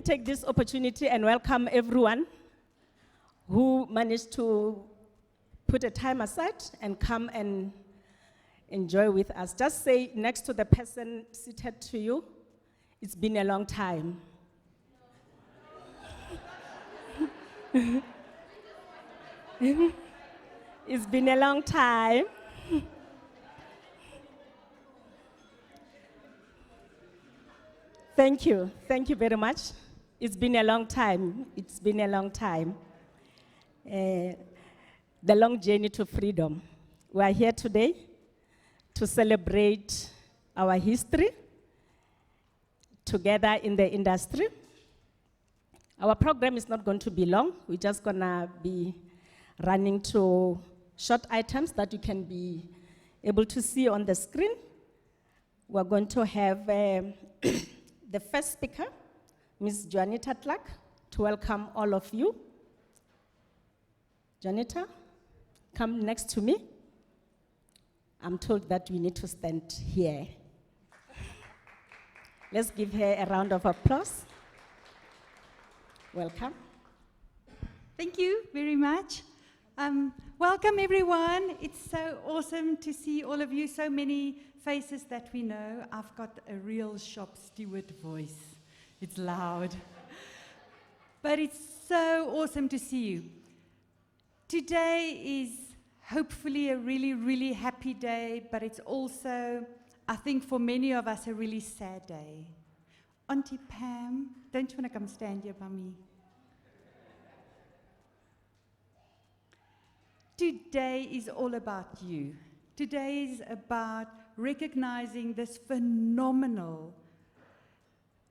take this opportunity and welcome everyone who managed to put a time aside and come and enjoy with us. Just say next to the person seated to you, it's been a long time. It's been a long time. Thank you very much. It's been a long time. It's been a long time. The long journey to freedom. We are here today to celebrate our history together in the industry. Our program is not going to be long. We're just going to be running to short items that you can be able to see on the screen. We're going to have the first speaker, Ms. Juanita Clark, to welcome all of you. Juanita, come next to me. I'm told that we need to stand here. Let's give her a round of applause. Welcome. Thank you very much. Welcome, everyone. It's so awesome to see all of you, so many faces that we know. I've got a real shop steward voice. It's loud. But it's so awesome to see you. Today is hopefully a really, really happy day, but it's also, I think for many of us, a really sad day. Auntie Pam, don't you want to come stand here by me? Today is all about you. Today is about recognizing this phenomenal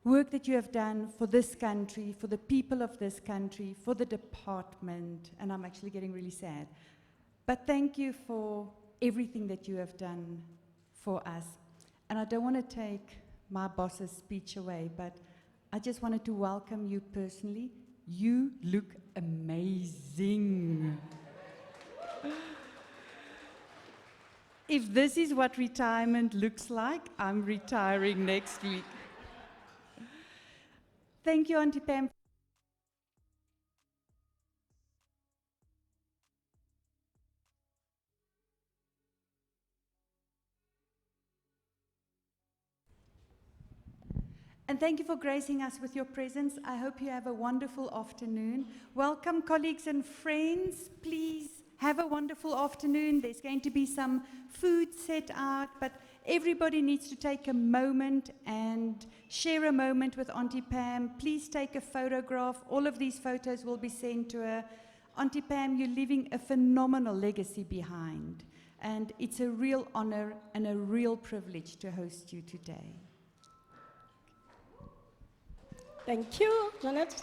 work that you have done for this country, for the people of this country, for the department, and I'm actually getting really sad. But thank you for everything that you have done for us. And I don't want to take my boss's speech away, but I just wanted to welcome you personally. You look amazing. If this is what retirement looks like, I'm retiring next week. Thank you, Auntie Pam. And thank you for gracing us with your presence. I hope you have a wonderful afternoon. Welcome, colleagues and friends. Please have a wonderful afternoon. There's going to be some food set out, but everybody needs to take a moment and share a moment with Auntie Pam. Please take a photograph. All of these photos will be sent to her. Auntie Pam, you're leaving a phenomenal legacy behind, and it's a real honor and a real privilege to host you today. Thank you, Janet.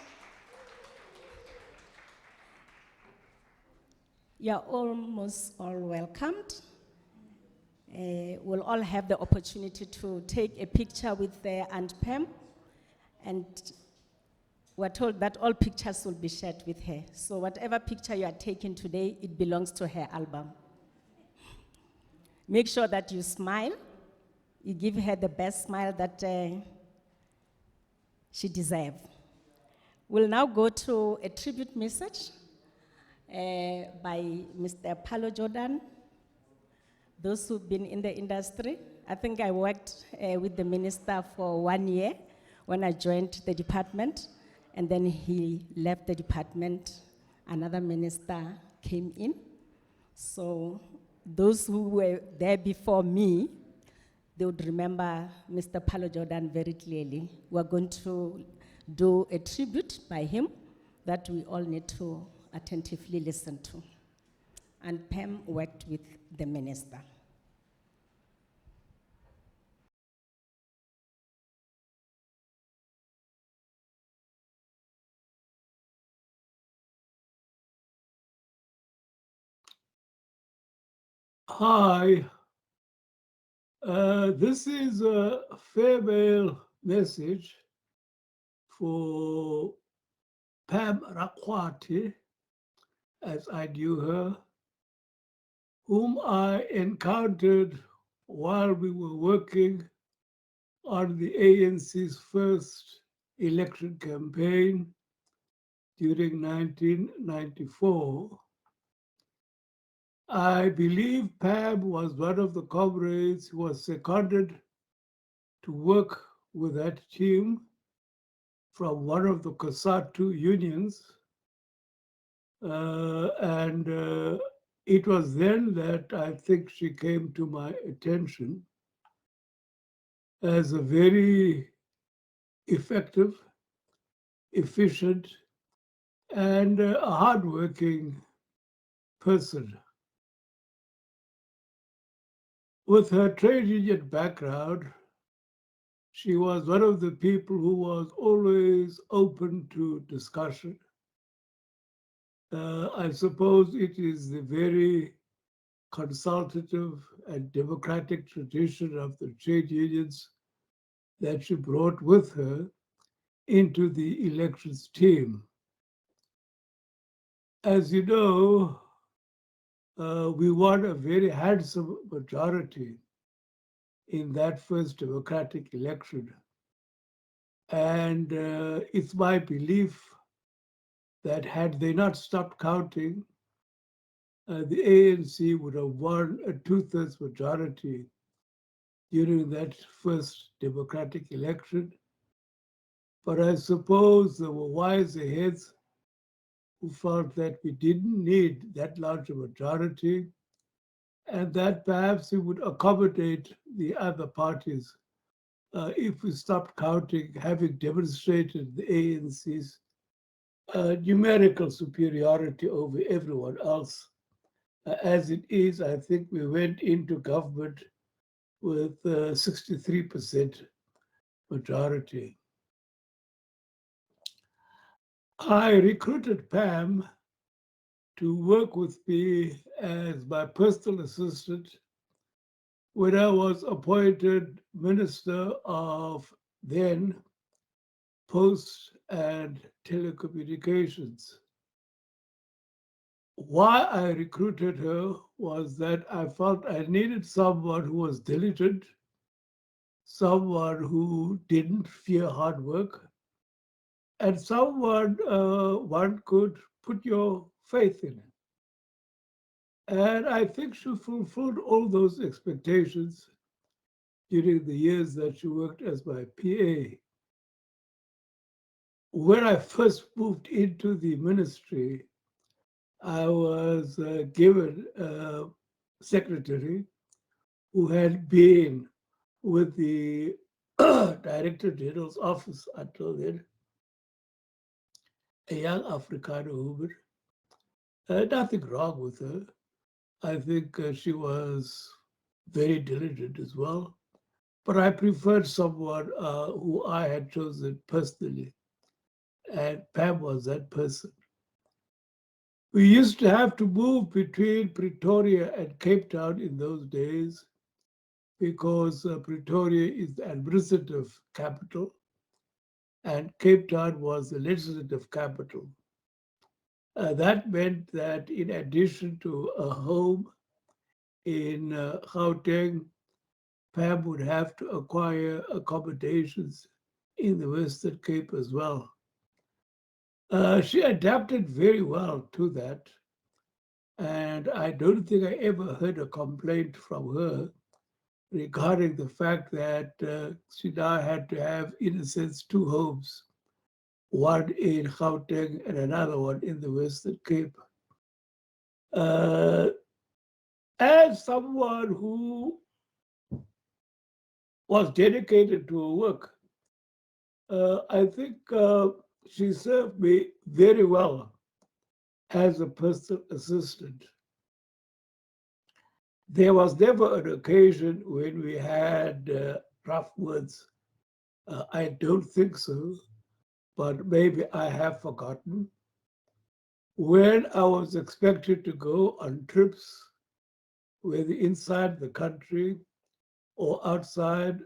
You're almost all welcomed. We'll all have the opportunity to take a picture with Aunt Pam, and we're told that all pictures will be shared with her. So whatever picture you are taking today, it belongs to her album. Make sure that you smile. You give her the best smile that she deserves. We'll now go to a tribute message by Mr. Paulo Jordan. Those who've been in the industry, I think I worked with the minister for 1 year when I joined the department, and then he left the department. Another minister came in. So those who were there before me, they would remember Mr. Paulo Jordan very clearly. We're going to do a tribute by him that we all need to attentively listen to. And Pam worked with the minister. Hi, this is a farewell message for Pam Rakwati, as I knew her, whom I encountered while we were working on the ANC's first election campaign during 1994. I believe Pam was one of the comrades who was seconded to work with that team from one of the COSATU unions. And it was then that I think she came to my attention as a very effective, efficient, and a hardworking person. With her trade union background, she was one of the people who was always open to discussion. I suppose it is the very consultative and democratic tradition of the trade unions that she brought with her into the elections team. As you know, we won a very handsome majority in that first democratic election. And it's my belief that had they not stopped counting, the ANC would have won a two-thirds majority during that first democratic election. But I suppose there were wiser heads who felt that we didn't need that large a majority and that perhaps it would accommodate the other parties if we stopped counting, having demonstrated the ANC's numerical superiority over everyone else. As it is, I think we went into government with 63% majority. I recruited Pam to work with me as my personal assistant when I was appointed Minister of then Posts and Telecommunications. Why I recruited her was that I felt I needed someone who was diligent, someone who didn't fear hard work, and someone one could put your faith in. And I think she fulfilled all those expectations during the years that she worked as my PA. When I first moved into the ministry, I was given a secretary who had been with the Director General's office until then, a young Afrikaner woman. Nothing wrong with her. I think she was very diligent as well. But I preferred someone who I had chosen personally, and Pam was that person. We used to have to move between Pretoria and Cape Town in those days because Pretoria is the administrative capital and Cape Town was the legislative capital. That meant that in addition to a home in Gauteng, Pam would have to acquire accommodations in the Western Cape as well. She adapted very well to that. And I don't think I ever heard a complaint from her regarding the fact that she now had to have, in a sense, two homes, one in Gauteng and another one in the Western Cape. Uh, as someone who was dedicated to her work, I think she served me very well as a personal assistant. There was never an occasion when we had rough words. I don't think so, but maybe I have forgotten. When I was expected to go on trips, whether inside the country or outside,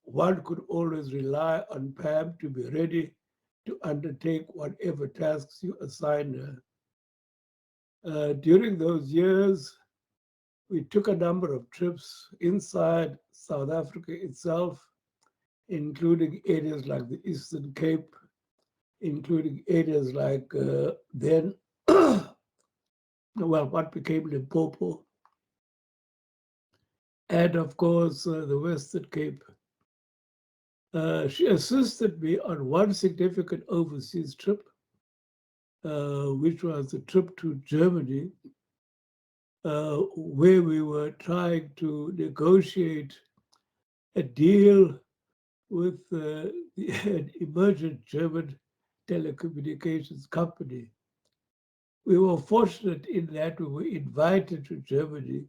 one could always rely on Pam to be ready to undertake whatever tasks you assign her. During those years, we took a number of trips inside South Africa itself, including areas like the Eastern Cape, including areas like then, well, what became Limpopo, and of course the Western Cape. She assisted me on one significant overseas trip, which was a trip to Germany, where we were trying to negotiate a deal with an emergent German telecommunications company. We were fortunate in that we were invited to Germany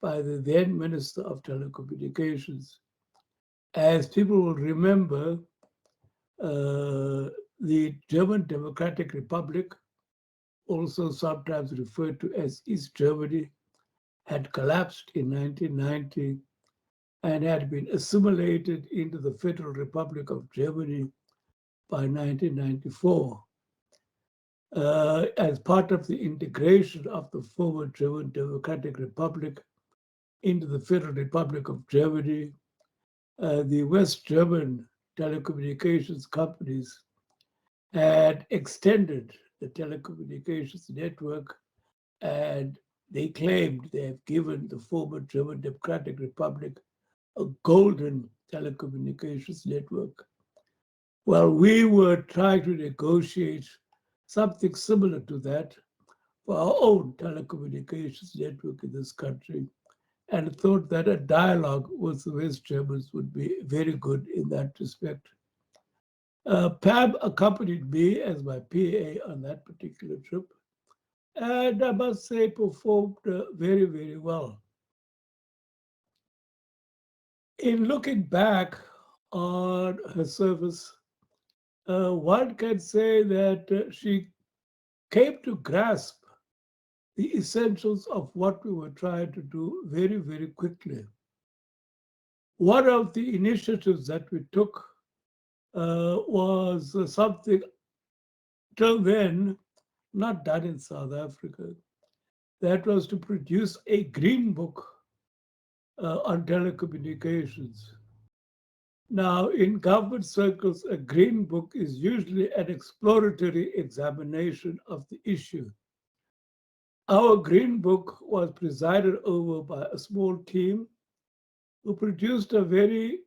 by the then Minister of Telecommunications. As people will remember, the German Democratic Republic, also sometimes referred to as East Germany, had collapsed in 1990 and had been assimilated into the Federal Republic of Germany by 1994. As part of the integration of the former German Democratic Republic into the Federal Republic of Germany, the West German telecommunications companies had extended the telecommunications network, and they claimed they have given the former German Democratic Republic a golden telecommunications network. Well, we were trying to negotiate something similar to that for our own telecommunications network in this country, and thought that a dialogue with the West Germans would be very good in that respect. Pam accompanied me as my PA on that particular trip, and I must say performed very, very well. In looking back on her service, one can say that she came to grasp the essentials of what we were trying to do very, very quickly. One of the initiatives that we took was something till then not done in South Africa. That was to produce a green book on telecommunications. Now, in government circles, a green book is usually an exploratory examination of the issue. Our green book was presided over by a small team who produced a very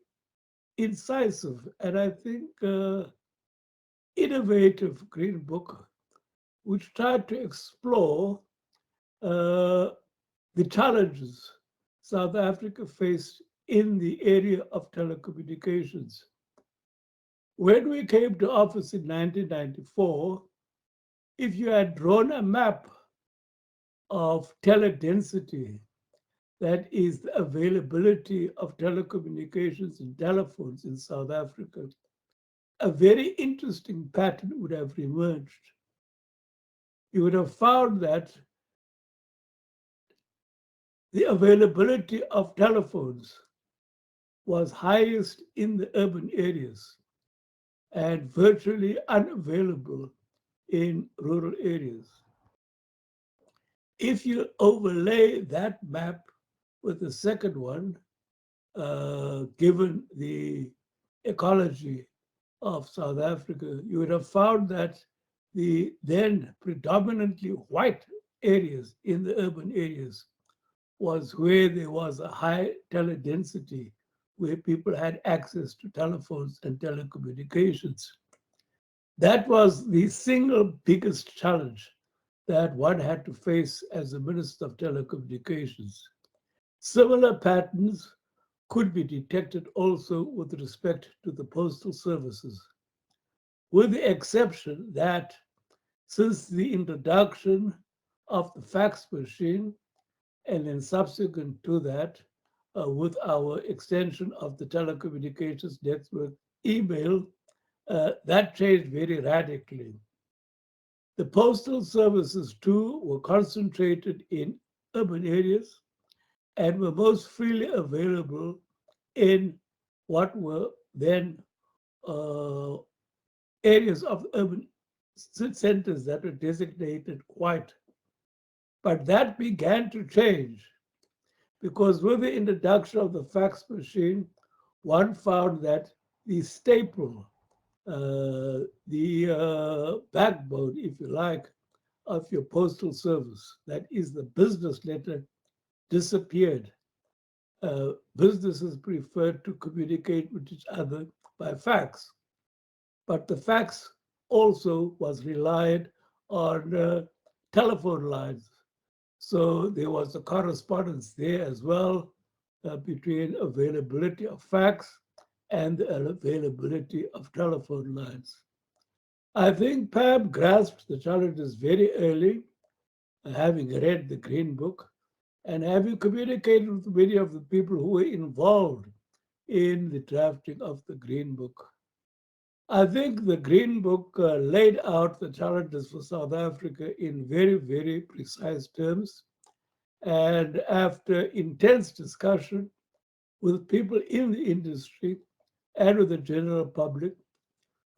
incisive and I think innovative green book, which tried to explore the challenges South Africa faced in the area of telecommunications. When we came to office in 1994, if you had drawn a map of teledensity, that is the availability of telecommunications and telephones in South Africa, a very interesting pattern would have emerged. You would have found that the availability of telephones was highest in the urban areas and virtually unavailable in rural areas. If you overlay that map with the second one, given the ecology of South Africa, you would have found that the then predominantly white areas in the urban areas was where there was a high teledensity, where people had access to telephones and telecommunications. That was the single biggest challenge that one had to face as the Minister of Telecommunications. Similar patterns could be detected also with respect to the postal services, with the exception that since the introduction of the fax machine, and then subsequent to that, with our extension of the telecommunications network, email, that changed very radically. The postal services too were concentrated in urban areas and were most freely available in what were then areas of urban centers that were designated white. But that began to change because with the introduction of the fax machine, one found that the staple, the backbone, if you like, of your postal service. That is the business letter disappeared. Businesses preferred to communicate with each other by fax, but the fax also was reliant on telephone lines. So there was a correspondence there as well between availability of fax and the availability of telephone lines. I think Pam grasped the challenges very early, having read the Green Book and having communicated with many of the people who were involved in the drafting of the Green Book. I think the Green Book laid out the challenges for South Africa in very, very precise terms. And after intense discussion with people in the industry and with the general public,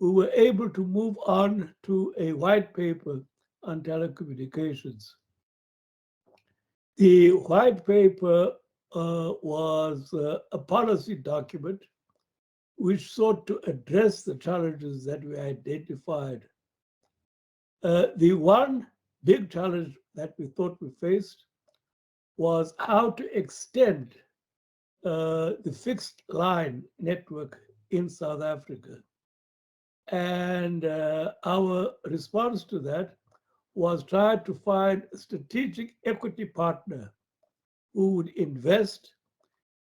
we were able to move on to a white paper on telecommunications. The white paper was a policy document which sought to address the challenges that we identified. The one big challenge that we thought we faced was how to extend the fixed line network in South Africa. And our response to that was try to find a strategic equity partner who would invest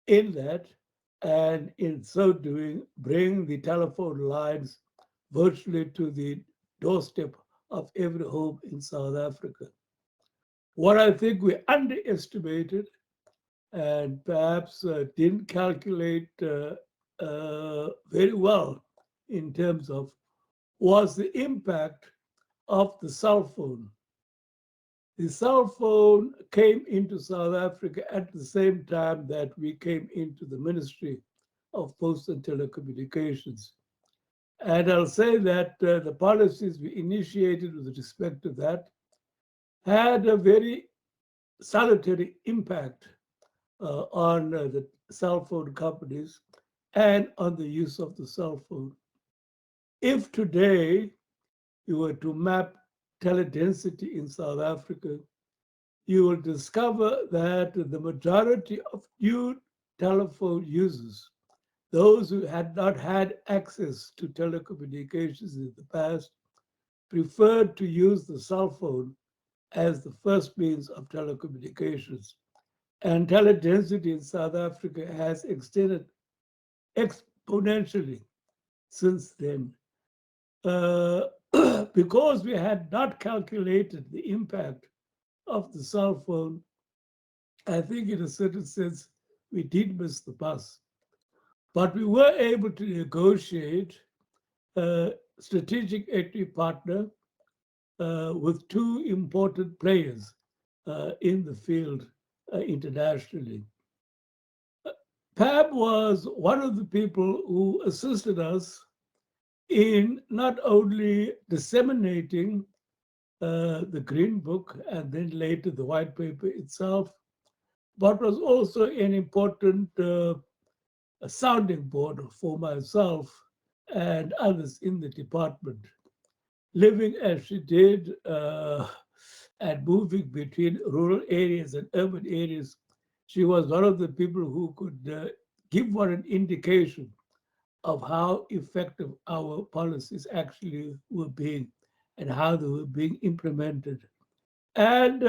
in that and in so doing bring the telephone lines virtually to the doorstep of every home in South Africa. What I think we underestimated and perhaps didn't calculate very well in terms of was the impact of the cell phone. The cell phone came into South Africa at the same time that we came into the Ministry of Post and Telecommunications. And I'll say that the policies we initiated with respect to that had a very salutary impact on the cell phone companies and on the use of the cell phone. If today you were to map teledensity in South Africa, you will discover that the majority of new telephone users, those who had not had access to telecommunications in the past, preferred to use the cell phone as the first means of telecommunications. And teledensity in South Africa has extended exponentially since then. Because we had not calculated the impact of the cell phone, I think in a certain sense, we did miss the bus. But we were able to negotiate a strategic equity partner with two important players in the field internationally. Pam was one of the people who assisted us in not only disseminating the Green Book and then later the White Paper itself, but was also an important sounding board for myself and others in the department. Living as she did and moving between rural areas and urban areas, she was one of the people who could give one an indication of how effective our policies actually were being and how they were being implemented. And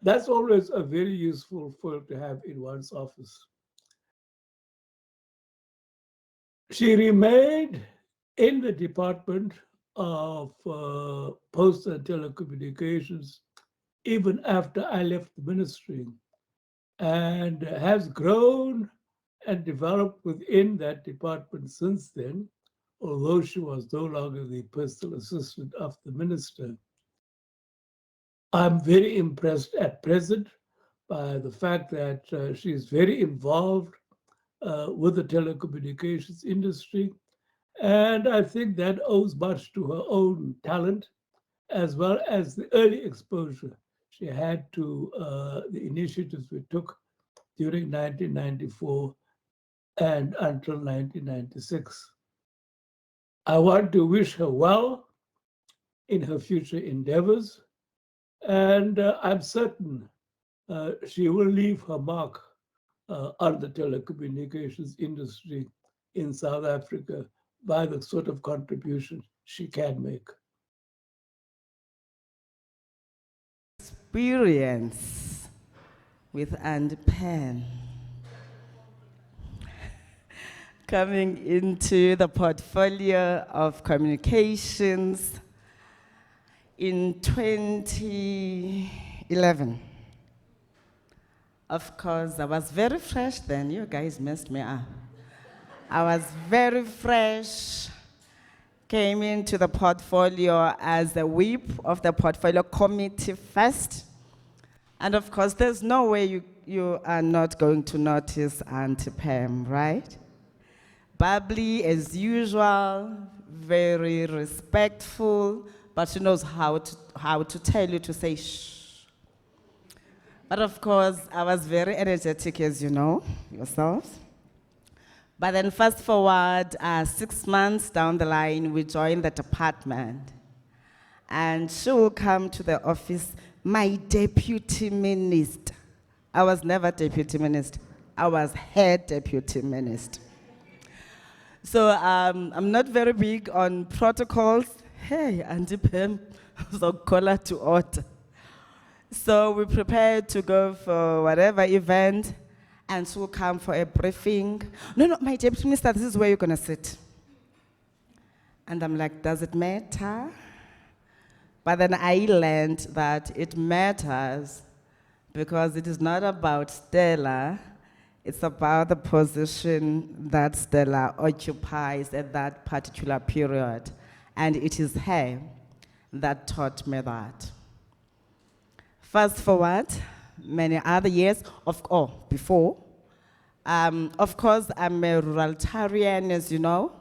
that's always a very useful foil to have in one's office. She remained in the Department of Post and Telecommunications even after I left the ministry and has grown and developed within that department since then, although she was no longer the personal assistant of the minister. I'm very impressed at present by the fact that she is very involved with the telecommunications industry. And I think that owes much to her own talent, as well as the early exposure she had to the initiatives we took during 1994 and until 1996. I want to wish her well in her future endeavors, and I'm certain she will leave her mark on the telecommunications industry in South Africa by the sort of contribution she can make. Experience with Andy Pan coming into the portfolio of communications in 2011. Of course, I was very fresh then. You guys messed me up. I was very fresh. Came into the portfolio as the whip of the portfolio committee first. And of course, there's no way you are not going to notice Auntie Pam, right? Bubbly as usual, very respectful, but she knows how to tell you to say shh. But of course, I was very energetic, as you know, yourselves. But then fast forward, 6 months down the line, we joined the department. And she will come to the office, my deputy minister. I was never deputy minister. I was head deputy minister. So I'm not very big on protocols. Hey, Auntie Pam, so call her to order. So we prepared to go for whatever event, and she will come for a briefing. No, my deputy minister, this is where you're going to sit. And I'm like, does it matter? But then I learned that it matters because it is not about Stella, it's about the position that Stella occupies at that particular period. And it is her that taught me that. Fast forward, many other years, before. Of course, I'm a ruralitarian, as you know.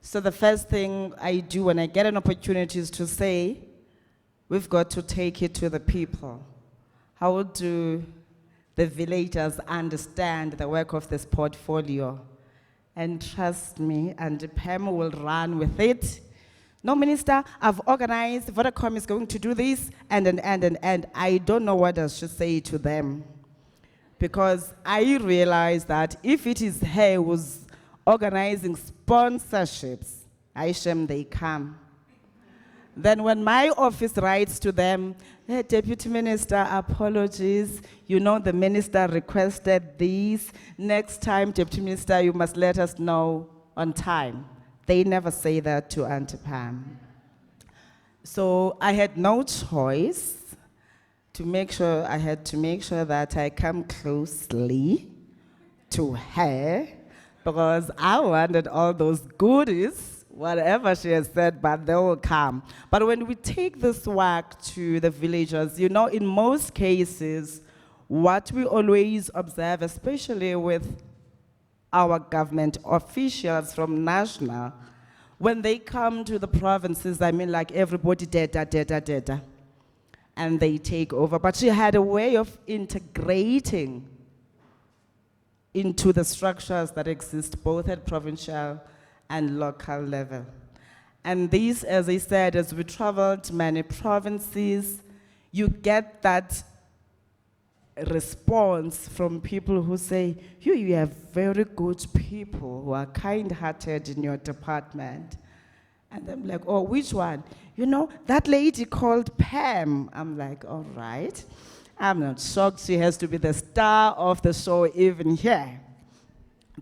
So the first thing I do when I get an opportunity is to say, we've got to take it to the people. How do the villagers understand the work of this portfolio? And trust me, and Pam will run with it. No, Minister, I've organized, Vodacom is going to do this, and I don't know what I should say to them. Because I realize that if it is her who's organizing sponsorships, I shame they come. Then when my office writes to them, hey, Deputy Minister, apologies. You know the minister requested this. Next time, Deputy Minister, you must let us know on time. They never say that to Auntie Pam. So I had no choice I had to make sure that I come closely to her because I wanted all those goodies, whatever she has said, but they will come. But when we take this work to the villagers, you know, in most cases, what we always observe, especially with our government officials from national, when they come to the provinces, I mean, like everybody data, and they take over. But she had a way of integrating into the structures that exist both at provincial and local level. And this, as I said, as we traveled to many provinces, you get that response from people who say, you have very good people who are kind-hearted in your department. And I'm like, oh, which one? You know, that lady called Pam. I'm like, all right. I'm not shocked she has to be the star of the show even here.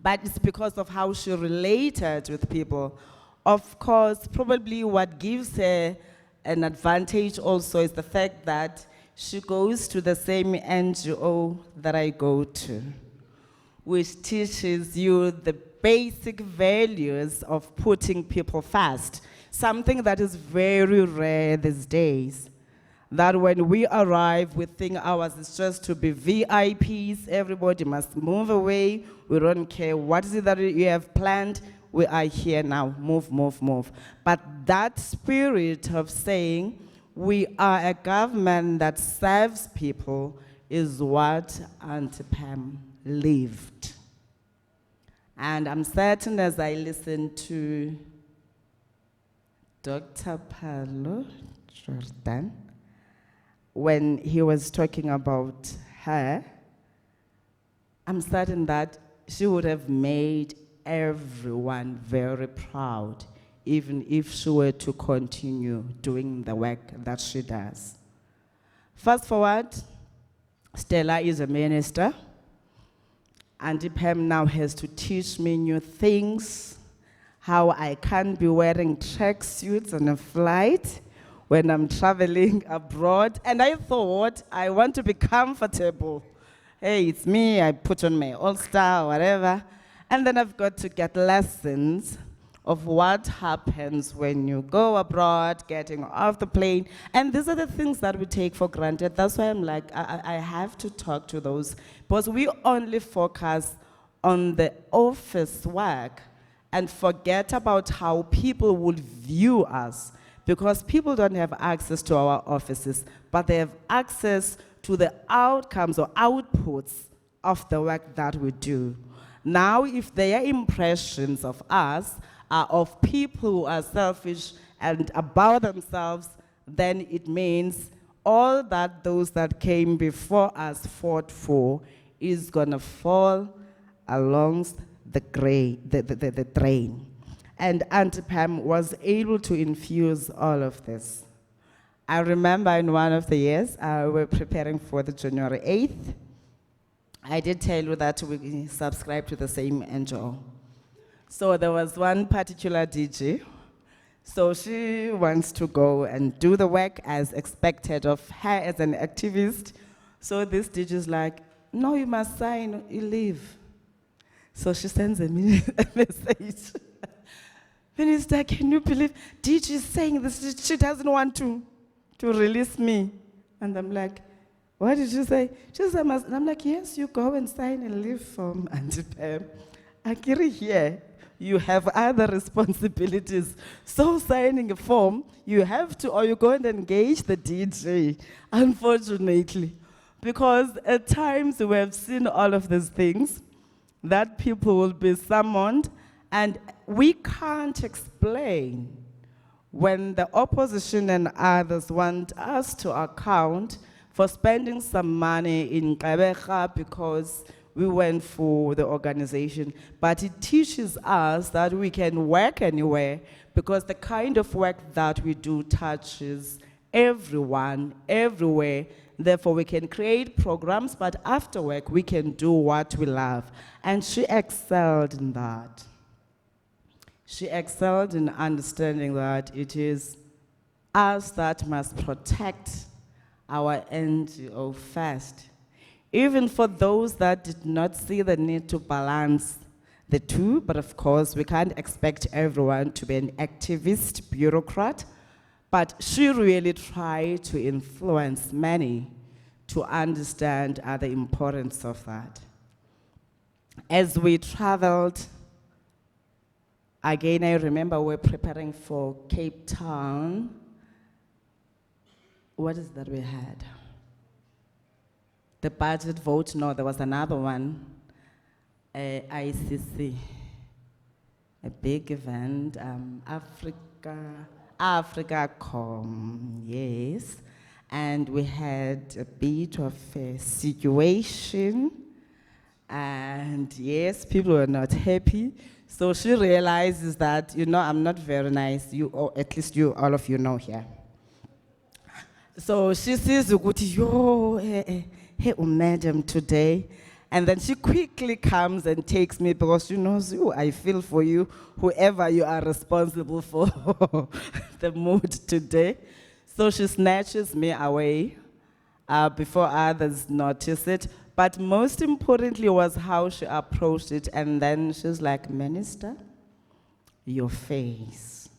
But it's because of how she related with people. Of course, probably what gives her an advantage also is the fact that she goes to the same NGO that I go to, which teaches you the basic values of putting people first, something that is very rare these days. That when we arrive, we think ours is just to be VIPs, everybody must move away, we don't care what is it that you have planned, we are here now, move. But that spirit of saying, we are a government that serves people is what Auntie Pam lived. And I'm certain as I listen to Dr. Paulo Jordan, when he was talking about her, I'm certain that she would have made everyone very proud, even if she were to continue doing the work that she does. Fast forward, Stella is a minister. Auntie Pam now has to teach me new things, how I can't be wearing tracksuits on a flight when I'm traveling abroad. And I thought, I want to be comfortable. Hey, it's me, I put on my all-star, whatever. And then I've got to get lessons of what happens when you go abroad, getting off the plane. And these are the things that we take for granted. That's why I'm like, I have to talk to those, because we only focus on the office work and forget about how people would view us, because people don't have access to our offices, but they have access to the outcomes or outputs of the work that we do. Now, if their impressions of us are of people who are selfish and about themselves, then it means all that those that came before us fought for is gonna fall along the drain. And Auntie Pam was able to infuse all of this. I remember in one of the years, we were preparing for the January 8th. I did tell you that we subscribe to the same NGO. So there was one particular DJ. So she wants to go and do the work as expected of her as an activist. So this DJ is like, no, you must sign, you leave. So she sends a message. Minister, can you believe DJ is saying this? She doesn't want to release me. And I'm like, what did you say? She said, and I'm like, yes, you go and sign and leave from Auntie Pam. Akiri here, you have other responsibilities. So signing a form, you have to, or you go and engage the DJ, unfortunately. Because at times we have seen all of these things, that people will be summoned, and we can't explain when the opposition and others want us to account for spending some money in Gqeberha because we went for the organization. But it teaches us that we can work anywhere, because the kind of work that we do touches everyone, everywhere. Therefore, we can create programs, but after work, we can do what we love. And she excelled in that. She excelled in understanding that it is us that must protect our NGO first. Even for those that did not see the need to balance the two, but of course, we can't expect everyone to be an activist bureaucrat, but she really tried to influence many to understand the importance of that. As we traveled, again, I remember we were preparing for Cape Town. What is that we had? The budget vote, no, there was another one. ICC, a big event, AfricaCom, yes. And we had a bit of a situation, and yes, people were not happy. So she realizes that, you know, I'm not very nice, you, or at least you, all of you know here. So she sees ukuthi, yo, hey, madam today. And then she quickly comes and takes me, because she knows you, I feel for you, whoever you are responsible for the mood today. So she snatches me away before others notice it. But most importantly was how she approached it. And then she's like, Minister, your face.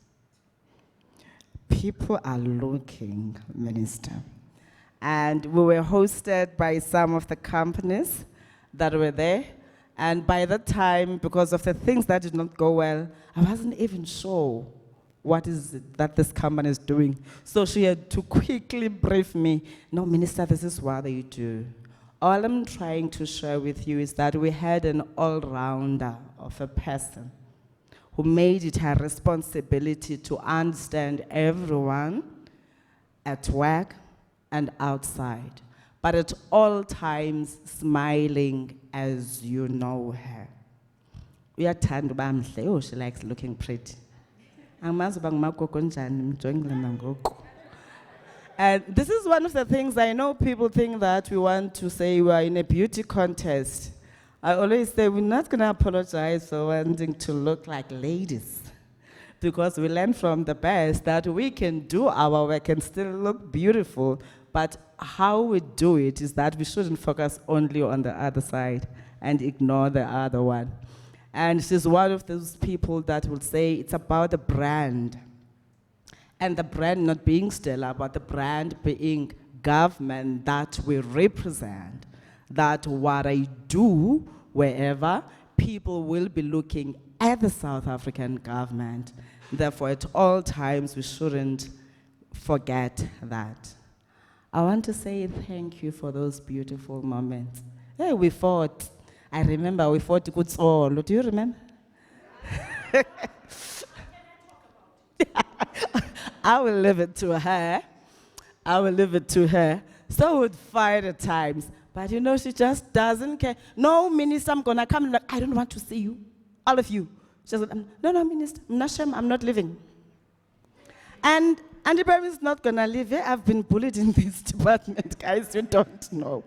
People are looking, Minister. And we were hosted by some of the companies that were there. And by that time, because of the things that did not go well, I wasn't even sure what is it that this company is doing. So she had to quickly brief me, no, Minister, this is what you do. All I'm trying to share with you is that we had an all-rounder of a person who made it her responsibility to understand everyone at work and outside, but at all times smiling as you know her. Uyathanda uba mhle. Oh, she likes looking pretty. Angimazi uba ngumagogo onjani, mjongile nangoku. And this is one of the things I know people think that we want to say we are in a beauty contest. I always say we're not going to apologize for wanting to look like ladies, because we learn from the best that we can do our work and still look beautiful, but how we do it is that we shouldn't focus only on the other side and ignore the other one. And she's one of those people that will say it's about the brand. And the brand not being Stella, but the brand being government that we represent. That what I do wherever, people will be looking at the South African government. Therefore, at all times, we shouldn't forget that. I want to say thank you for those beautiful moments. Hey, we fought. I remember we fought good soul. Do you remember? I will leave it to her. I will leave it to her. So we'd fight at times. But you know, she just doesn't care. No, Minister, I'm going to come. Like, I don't want to see you. All of you. She said, no, Minister, I'm not leaving. And Andy Bram is not going to leave. I've been bullied in this department, guys. You don't know.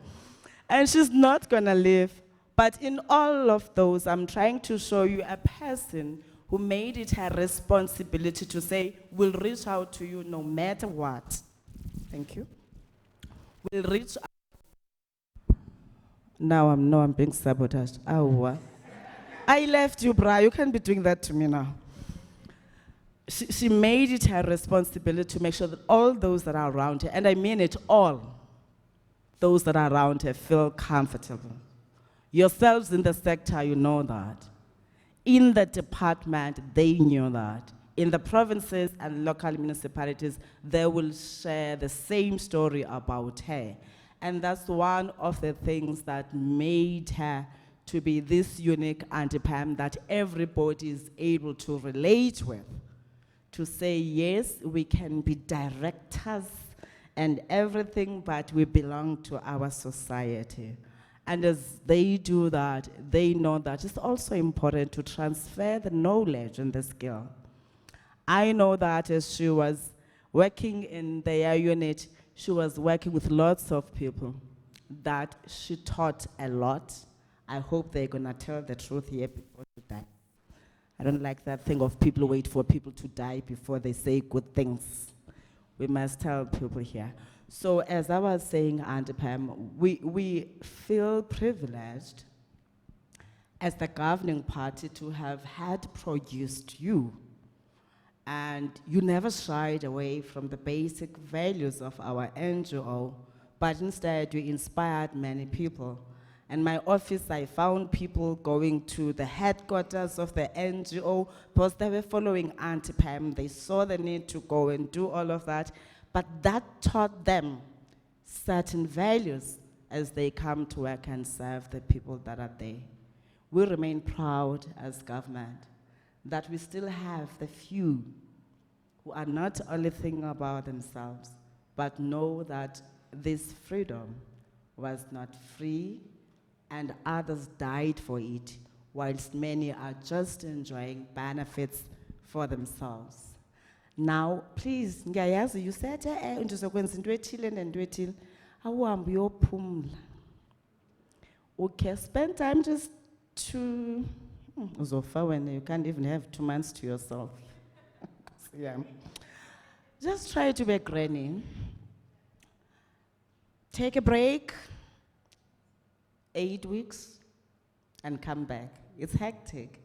And she's not going to leave. But in all of those, I'm trying to show you a person who made it her responsibility to say, we'll reach out to you no matter what. Thank you. We'll reach out. Now I'm being sabotaged. Oh, I left you, Bra. You can't be doing that to me now. She made it her responsibility to make sure that all those that are around her, and I mean it all, those that are around her feel comfortable. Yourselves in the sector, you know that. In the department, they knew that. In the provinces and local municipalities, they will share the same story about her. And that's one of the things that made her to be this unique Auntie-Pam that everybody is able to relate with. To say, yes, we can be directors and everything, but we belong to our society. And as they do that, they know that it's also important to transfer the knowledge and the skill. I know that as she was working in their unit, she was working with lots of people that she taught a lot. I hope they're going to tell the truth here before she dies. I don't like that thing of people wait for people to die before they say good things. We must tell people here. So as I was saying, Auntie Pam, we feel privileged as the governing party to have had produced you. And you never shied away from the basic values of our NGO, but instead you inspired many people. In my office, I found people going to the headquarters of the NGO because they were following Auntie Pam. They saw the need to go and do all of that, but that taught them certain values as they come to work and serve the people that are there. We remain proud as government that we still have the few who are not only thinking about themselves, but know that this freedom was not free and others died for it, whilst many are just enjoying benefits for themselves. Now, please, ngiyayazi, you said, ndizokwenza into ethile nento ethile. Awuhambe uyophumla. Okay, spend time just to uzofa when you can't even have 2 months to yourself. Yeah. Just try to be a granny. Take a break, 8 weeks, and come back. It's hectic.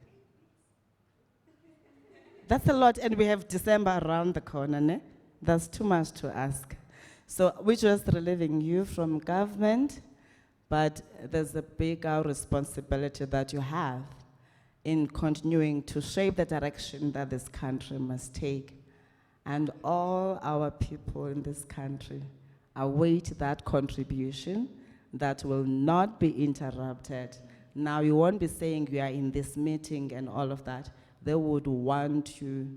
That's a lot, and we have December around the corner, ne? That's too much to ask. So we're just relieving you from government, but there's a bigger responsibility that you have in continuing to shape the direction that this country must take. And all our people in this country await that contribution that will not be interrupted. Now, you won't be saying we are in this meeting and all of that. they would want you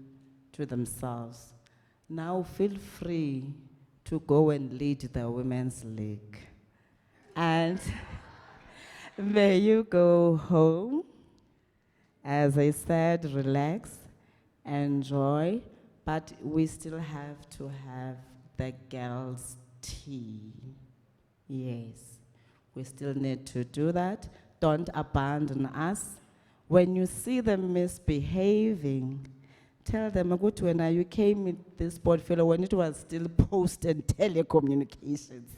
to themselves. Now feel free to go and lead the Women's League. And may you go home, as I said, relax, enjoy, but we still have to have the girls' tea. Yes, we still need to do that. Don't abandon us. When you see them misbehaving, tell them, "Good, when you came with this portfolio when it was still post and telecommunications.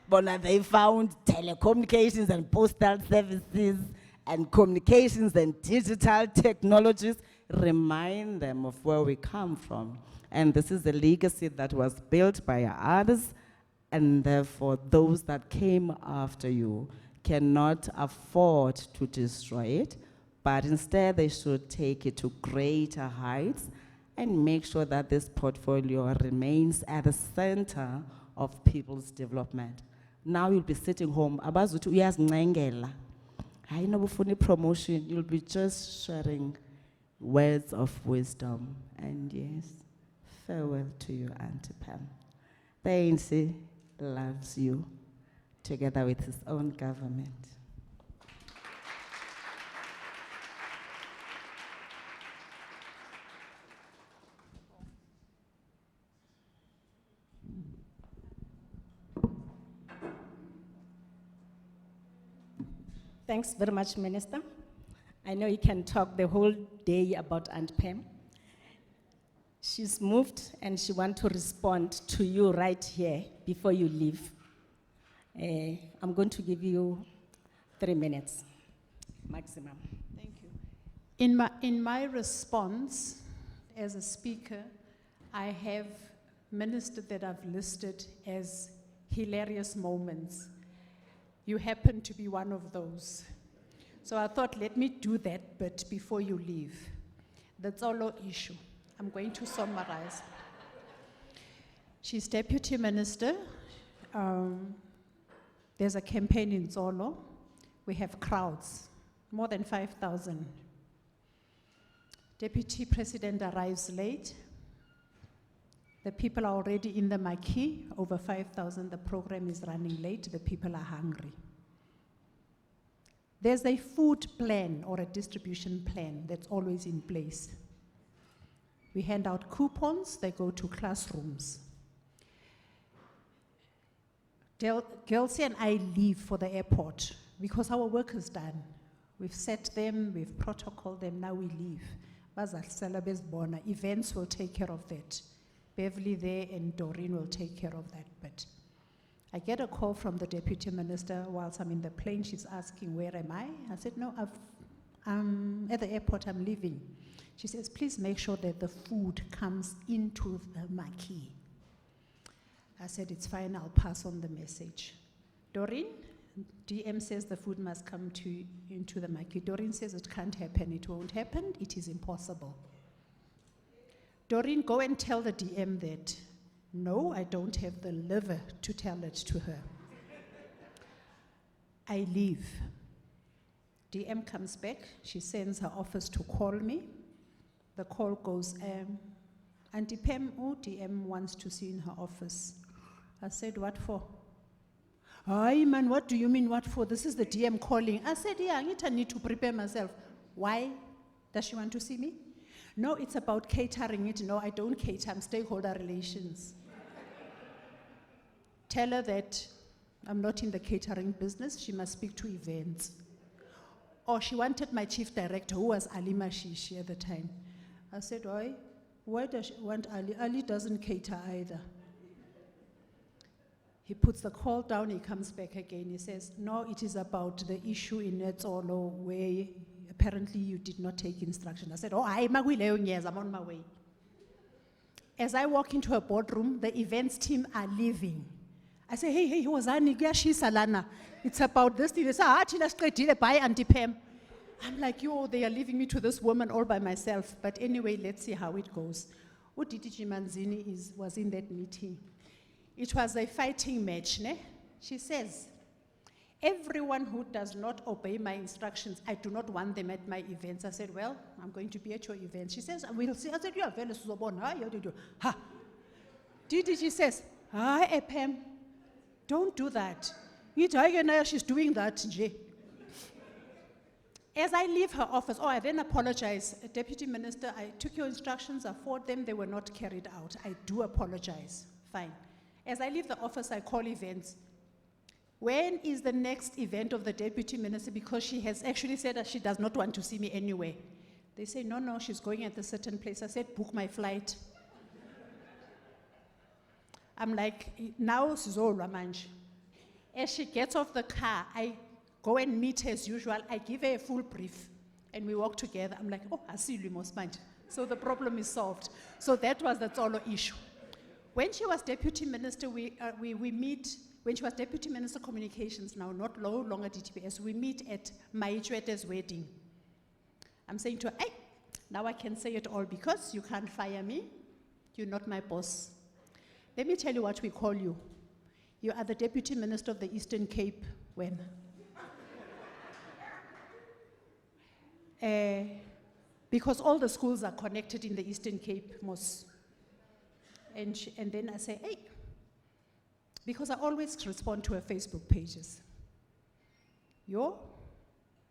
But they found telecommunications and postal services and communications and digital technologies." Remind them of where we come from. And this is a legacy that was built by others, and therefore those that came after you cannot afford to destroy it, but instead they should take it to greater heights and make sure that this portfolio remains at the center of people's development. Now you'll be sitting home, abazuthi uyazincengela. Hayi noba ufuna promotion, you'll be just sharing words of wisdom. And yes, farewell to you, Auntie Pam. The ANC loves you, together with his own government. Thanks very much, Minister. I know you can talk the whole day about Aunt Pam. She's moved and she wants to respond to you right here before you leave. I'm going to give you 3 minutes, maximum. Thank you. In my response as a speaker, I have ministers that I've listed as hilarious moments. You happen to be one of those. So I thought, let me do that bit before you leave. That's all our issue. I'm going to summarize. She's deputy minister. There's a campaign in Zolo. We have crowds, more than 5,000. Deputy president arrives late. The people are already in the marquee, over 5,000. The program is running late. The people are hungry. There's a food plan or a distribution plan that's always in place. We hand out coupons, they go to classrooms. Gelsie and I leave for the airport because our work is done. We've set them, we've protocoled them, now we leave. Events will take care of that. Beverly there and Doreen will take care of that bit. I get a call from the deputy minister whilst I'm in the plane. She's asking, where am I? I said, no, I'm at the airport, I'm leaving. She says, please make sure that the food comes into the marquee. I said, it's fine, I'll pass on the message. Doreen, DM says the food must come into the marquee. Doreen says it can't happen, it won't happen, it is impossible. Doreen, go and tell the DM that, no, I don't have the liver to tell it to her. I leave. DM comes back, she sends her office to call me. The call goes, Auntie Pam, DM wants to see in her office. I said, what for? Hi man, what do you mean what for? This is the DM calling. I said, yeah, I need to prepare myself. Why does she want to see me? No, it's about catering it. No, I don't cater, I'm stakeholder relations. Tell her that I'm not in the catering business, she must speak to events. Or she wanted my chief director, who was Ali Mashishi at the time. I said, why does she want Ali? Ali doesn't cater either. He puts the call down, he comes back again. He says, no, it is about the issue in Netsolo where apparently you did not take instruction. I said, I'm on my way. As I walk into a boardroom, the events team are leaving. I say, hey, Lana. It's about this thing. They say, bye, Auntie Pam. I'm like, they are leaving me to this woman all by myself. But anyway, let's see how it goes. Uditi Manzini was in that meeting. It was a fighting match, ne? She says, everyone who does not obey my instructions, I do not want them at my events. I said, well, I'm going to be at your event. She says, we'll see. I said, you are very Suzobona. Ha. Didi, she says, hi, Pam, don't do that. She's doing that, nje. As I leave her office, I then apologize. Deputy Minister, I took your instructions, I forwarded them, they were not carried out. I do apologize. Fine. As I leave the office, I call events. When is the next event of the Deputy Minister? Because she has actually said that she does not want to see me anyway. They say, no, she's going at a certain place. I said, book my flight. I'm like, now Sizolwa manje. As she gets off the car, I go and meet her as usual. I give her a full brief, and we walk together. I'm like, I see you, Mosmanje. So the problem is solved. So that was the Tsolo issue. When she was Deputy Minister, we meet, when she was Deputy Minister Communications now, no longer DTPS, we meet at Maichwete's wedding. I'm saying to her, hey, now I can say it all because you can't fire me. You're not my boss. Let me tell you what we call you. You are the Deputy Minister of the Eastern Cape when? Because all the schools are connected in the Eastern Cape, Mos. And then I say, hey, because I always respond to her Facebook pages.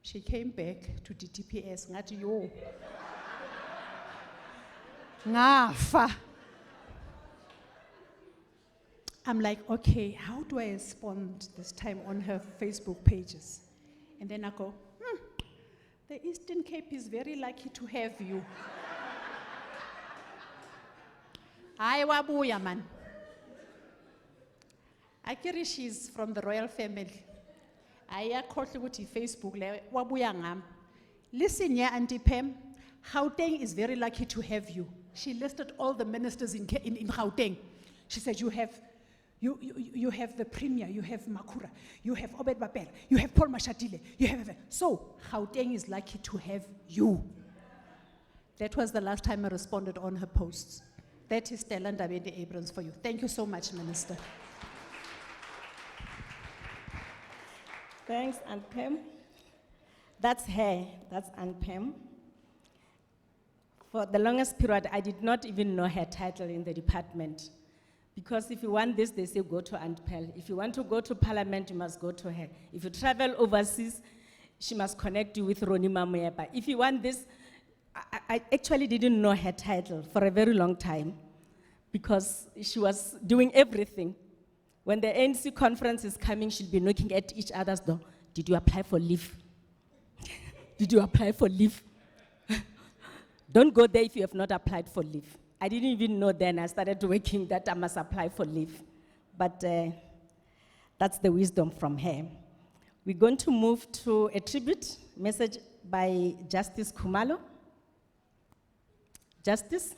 She came back to DTPS, ngathi yo. Ngafa. I'm like, okay, how do I respond this time on her Facebook pages? And then I go, the Eastern Cape is very lucky to have you. Hayi wabuya man. Akiri, she's from the royal family. Ayakhohle ukuthi Facebook le wabuya ngam. Listen here, Auntie Pam, Gauteng is very lucky to have you. She listed all the ministers in Gauteng. She said, you have the Premier, you have Makura, you have Obed Babel, you have Paul Mashatile, you have... So, Gauteng is lucky to have you. That was the last time I responded on her posts. That is Stella Ndabende Abrams for you. Thank you so much, Minister. Thanks, Aunt Pam. That's her, that's Aunt Pam. For the longest period, I did not even know her title in the department. Because if you want this, they say go to Aunt Pearl. If you want to go to Parliament, you must go to her. If you travel overseas, she must connect you with Roni Mamueba. If you want this, I actually didn't know her title for a very long time because she was doing everything. When the ANC conference is coming, she'll be knocking at each other's door. Did you apply for leave? Did you apply for leave? Don't go there if you have not applied for leave. I didn't even know then. I started working that I must apply for leave. But that's the wisdom from her. We're going to move to a tribute message by Justice Khumalo. Justice.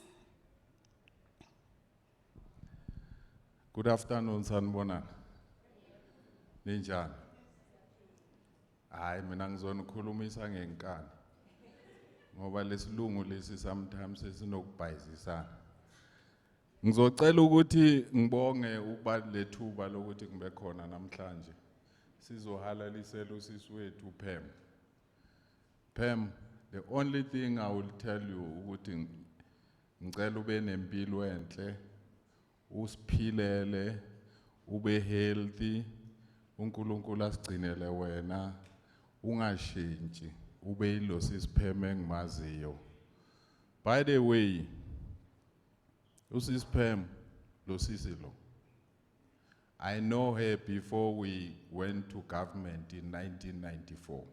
Good afternoon, sanibonani. Ninjani? Hayi mina ngizonikhulumisa ngenkani. Ngoba lesilungu lesi sometimes sinokubhayizisana. Ngizocela ukuthi ngibonge ukuba lethuba lokuthi ngibe khona namhlanje. Sizohalalisela usisi wethu Pam. Pam, the only thing I will tell you ukuthi ngicela ube nempilo enhle, usiphilele, ube healthy, uNkulunkulu asigcinele wena, ungashintshi. Ube ilo sisipheme engimaziyo. By the way, usisipheme lo sisi lo. I know her before we went to government in 1994.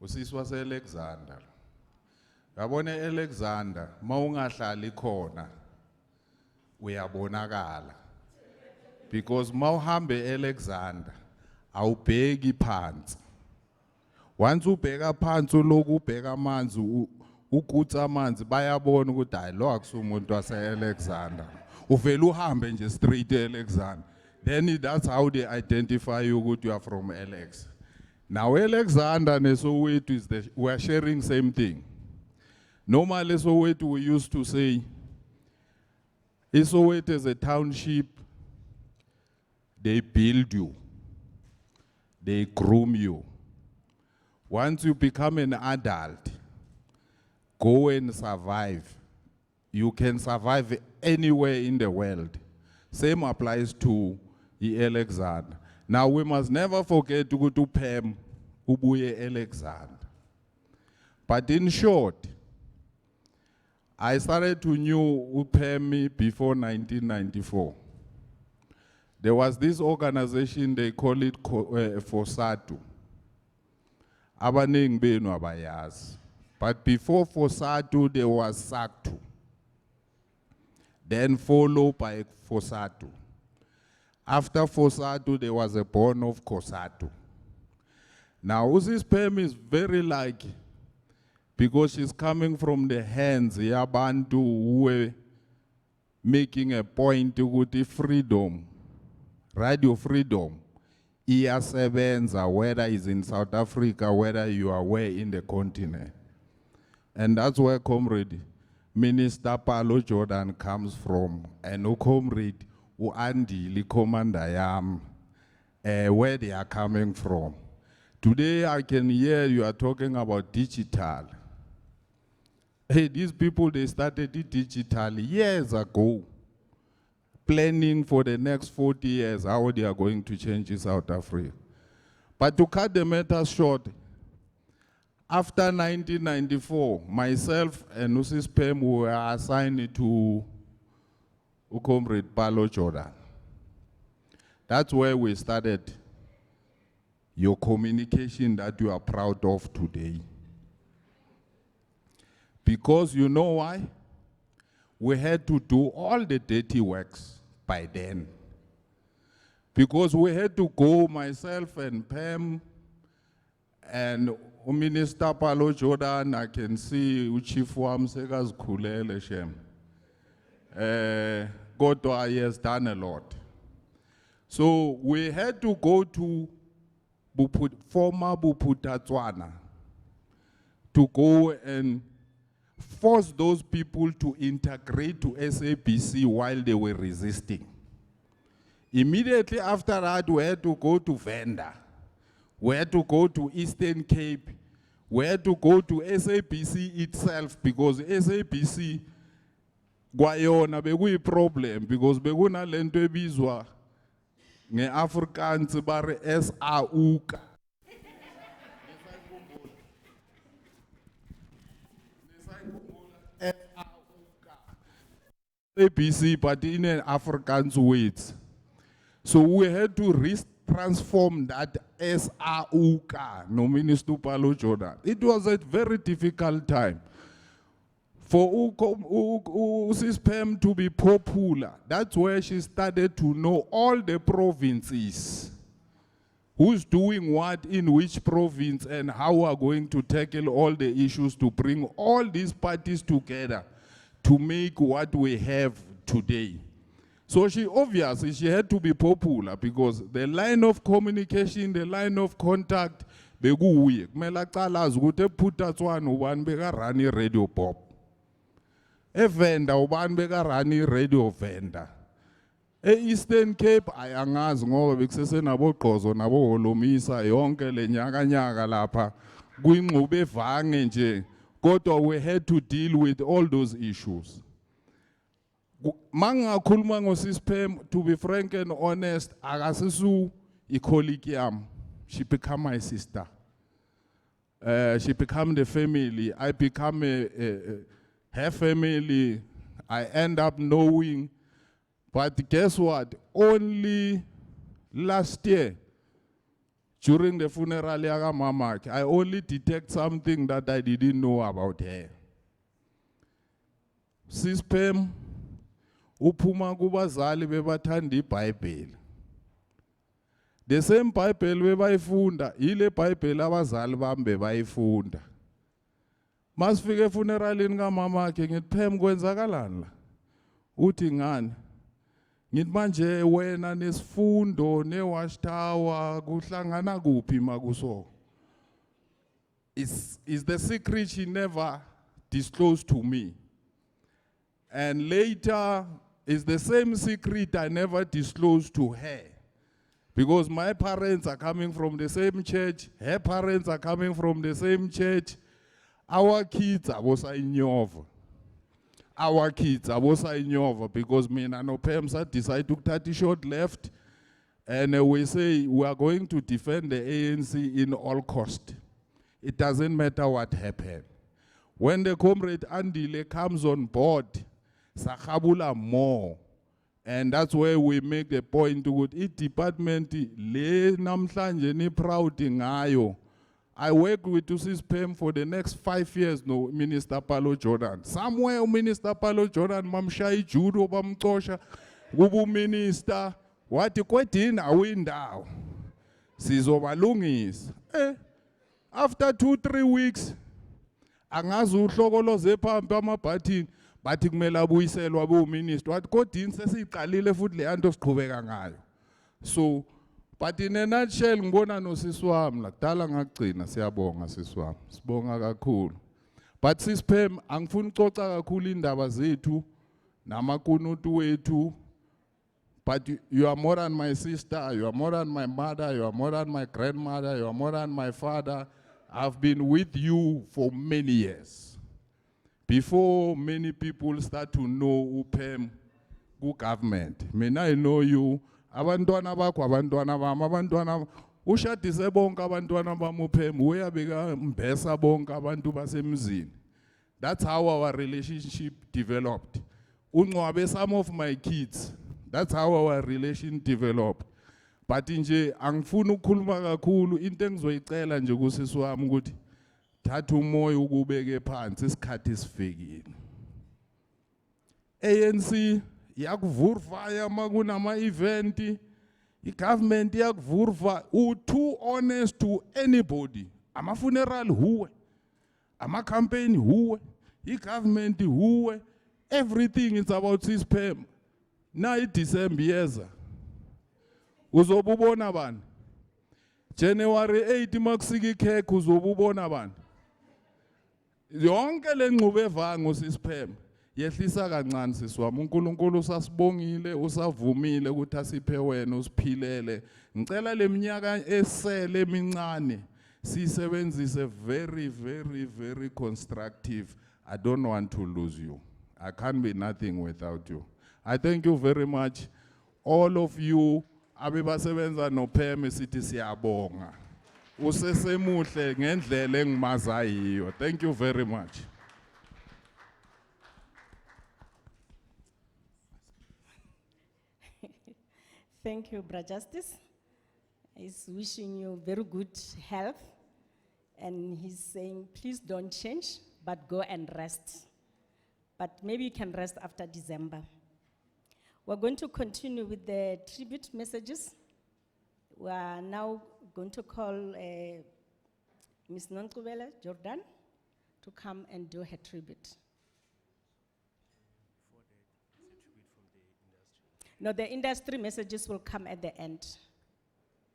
Usisi wase Alexander. Yabona Alexander, mawungahlali khona uyabonakala. Because mawuhambe Alexander, awubheki phansi. Once ubheka phansi loku ubheka amanzi ukutsa amanzi bayabona ukuthi hayi lo akusumuntu wase Alexander. Uvela uhambe nje straight Alexander. Then that's how they identify you ukuthi you are from Alex. Now Alexander and Soweto we are sharing same thing. Normally Soweto we used to say Soweto is a township, they build you. they groom you. Once you become an adult, go and survive. You can survive anywhere in the world. Same applies to Alexander. Now we must never forget to go to Pam, ubuye Alexander. But in short, I started to know Pam before 1994. There was this organization, they call it FOSATU. Abaningi benu abayazi. But before FOSATU, there was SACTU. Then followed by FOSATU. After FOSATU, there was a born of COSATU. Now, Usi's Pam is very lucky because she's coming from the hands yabantu who were making a point to the freedom, radio freedom, iyasebenza, whether it's in South Africa, whether you are where in the continent. And that's where Comrade Minister Paulo Jordan comes from, and Comrade Andile Commander Yam, where they are coming from. Today I can hear you are talking about digital. Hey, these people, they started it digital years ago, planning for the next 40 years how they are going to change South Africa. But to cut the matter short, after 1994, myself and Usis Pam were assigned to Comrade Paulo Jordan. That's where we started your communication that you are proud of today. Because you know why? We had to do all the dirty works by then. Because we had to go, myself and Pam and Minister Paulo Jordan, I can see Chief Wam Segas Kulele Shem. Godwa, he has done a lot. So we had to go to former Buputatswana to go and force those people to integrate to SABC while they were resisting. Immediately after that, we had to go to Venda. We had to go to Eastern Cape. We had to go to SABC itself because SABC kwayona bekuyi problem because bekuna lento ebizwa ngeAfrikaans bare SAUK. SABC, but in an Afrikaans words. So we had to transform that SAUK, no Minister Paulo Jordan. It was a very difficult time. For Usis Pam to be popular, that's where she started to know all the provinces. Who's doing what in which province and how we are going to tackle all the issues to bring all these parties together to make what we have today. So she obviously she had to be popular because the line of communication, the line of contact, bekuye. Kumele aqala azi ukuthi ePhuthatswana ubani bekarani radio pop. eVenda ubani bekarani radio Venda. Eastern Cape ayangazi ngoba bekusese nabogqozo naboholomisa yonke lenyaka lapha kuyingxube evange nje. Kodwa we had to deal with all those issues. Mangakhuluma ngoSis Pam, to be frank and honest, akasisu icolleague yam. She became my sister. She became the family. I become her family. I end up knowing. But guess what? Only last year, during the funeral yaga mama, I only detect something that I didn't know about her. Sis Pam, uphuma kubazali bebathanda iBhayibheli. The same Bible bebayifunda, ile Bible abazali bami bebayifunda. Masifike efuneralini kamama ke ngithi Pam kwenzakalani la? Uthi ngani? Ngithi manje wena nesifundo newashtower kuhlangana kuphi makuso? Is the secret she never disclosed to me. And later is the same secret I never disclosed to her. Because my parents are coming from the same church, her parents are coming from the same church. Our kids are also in Yova. Our kids are also in Yova because me and Pemsa decide to take a short left, and we say we are going to defend the ANC in all cost. It doesn't matter what happened. When the comrade Andile comes on board, sakhabula more. And that's where we make the point to go, it department le namhlanje ni proud ngayo. I work with USISPEM for the next 5 years, no, Minister Paulo Jordan. Somewhere Minister Paulo Jordan, mamshayi judo bamxosha, kubu minister, wathi kwedini awindawo. Sizobalungisa. After 2-3 weeks, angazi uhlokoloze phambi amabhathini, bathi kumele abuyiselwa bo-minister. Wathi kodini sesiyiqalile futhi le nto siqhubeka ngayo. So, but in a nutshell, ngibona nosisi wami la kudala ngakugcina siyabonga sisi wami. Sibonga kakhulu. But sisphem angifuni ucoca kakhulu indaba zethu namakunutu wethu. But you are more than my sister, you are more than my mother, you are more than my grandmother, you are more than my father. I've been with you for many years. Before many people start to know UPEM, government. I know you. Abantwana bakho abantwana bami abantwana ushadise bonke abantwana bami uPhem uyabeka mbesa bonke abantu basemzini. That's how our relationship developed. Ungcwabe some of my kids. That's how our relation developed. But nje angifuni ukukhuluma kakhulu into engizoyicela nje kusisi wami ukuthi thatha umoya ukubeke phansi isikhathi sifikile. ANC yakuvurva makunama event, i-government yakuvurva, too honest to anybody. Ama-funeral huwe, ama-campaign huwe, i-government huwe, everything is about CISPEM. Na i-December yeza, uzobubona bani? January 8 makusika ikhekhe uzobubona bani? Yonke le ngxube evanga uSiSPEM. Yehlisa kancane sisiwami uNkulunkulu usasibongile usavumile ukuthi asiphe wena usiphilele ngicela leminyaka esele emincane sisebenzise very constructive. I don't want to lose you. I can't be nothing without you. I thank you very much all of you abebasebenza noPhem sithi siyabonga usesemuhle ngendlela engimazayiyo. Thank you very much. Thank you, Bra Justice. He's wishing you very good health. And he's saying, please don't change, but go and rest. But maybe you can rest after December. We're going to continue with the tribute messages. We are now going to call Ms. Nonkubele Jordan to come and do her tribute. No, the industry messages will come at the end.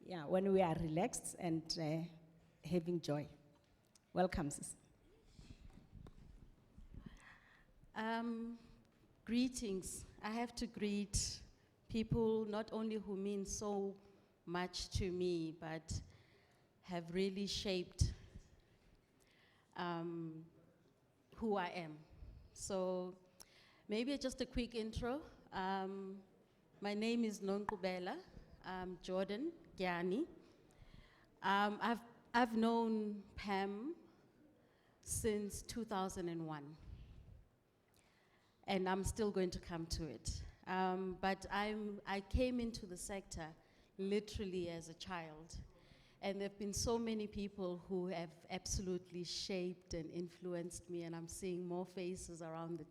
Yeah, when we are relaxed and having joy. Welcome, sis. Greetings. I have to greet people not only who mean so much to me, but have really shaped who I am. So maybe just a quick intro. My name is Nonkubela Jordan Gyani. I've known Pam since 2001. And I'm still going to come to it. But I came into the sector literally as a child. And there have been so many people who have absolutely shaped and influenced me, and I'm seeing more faces around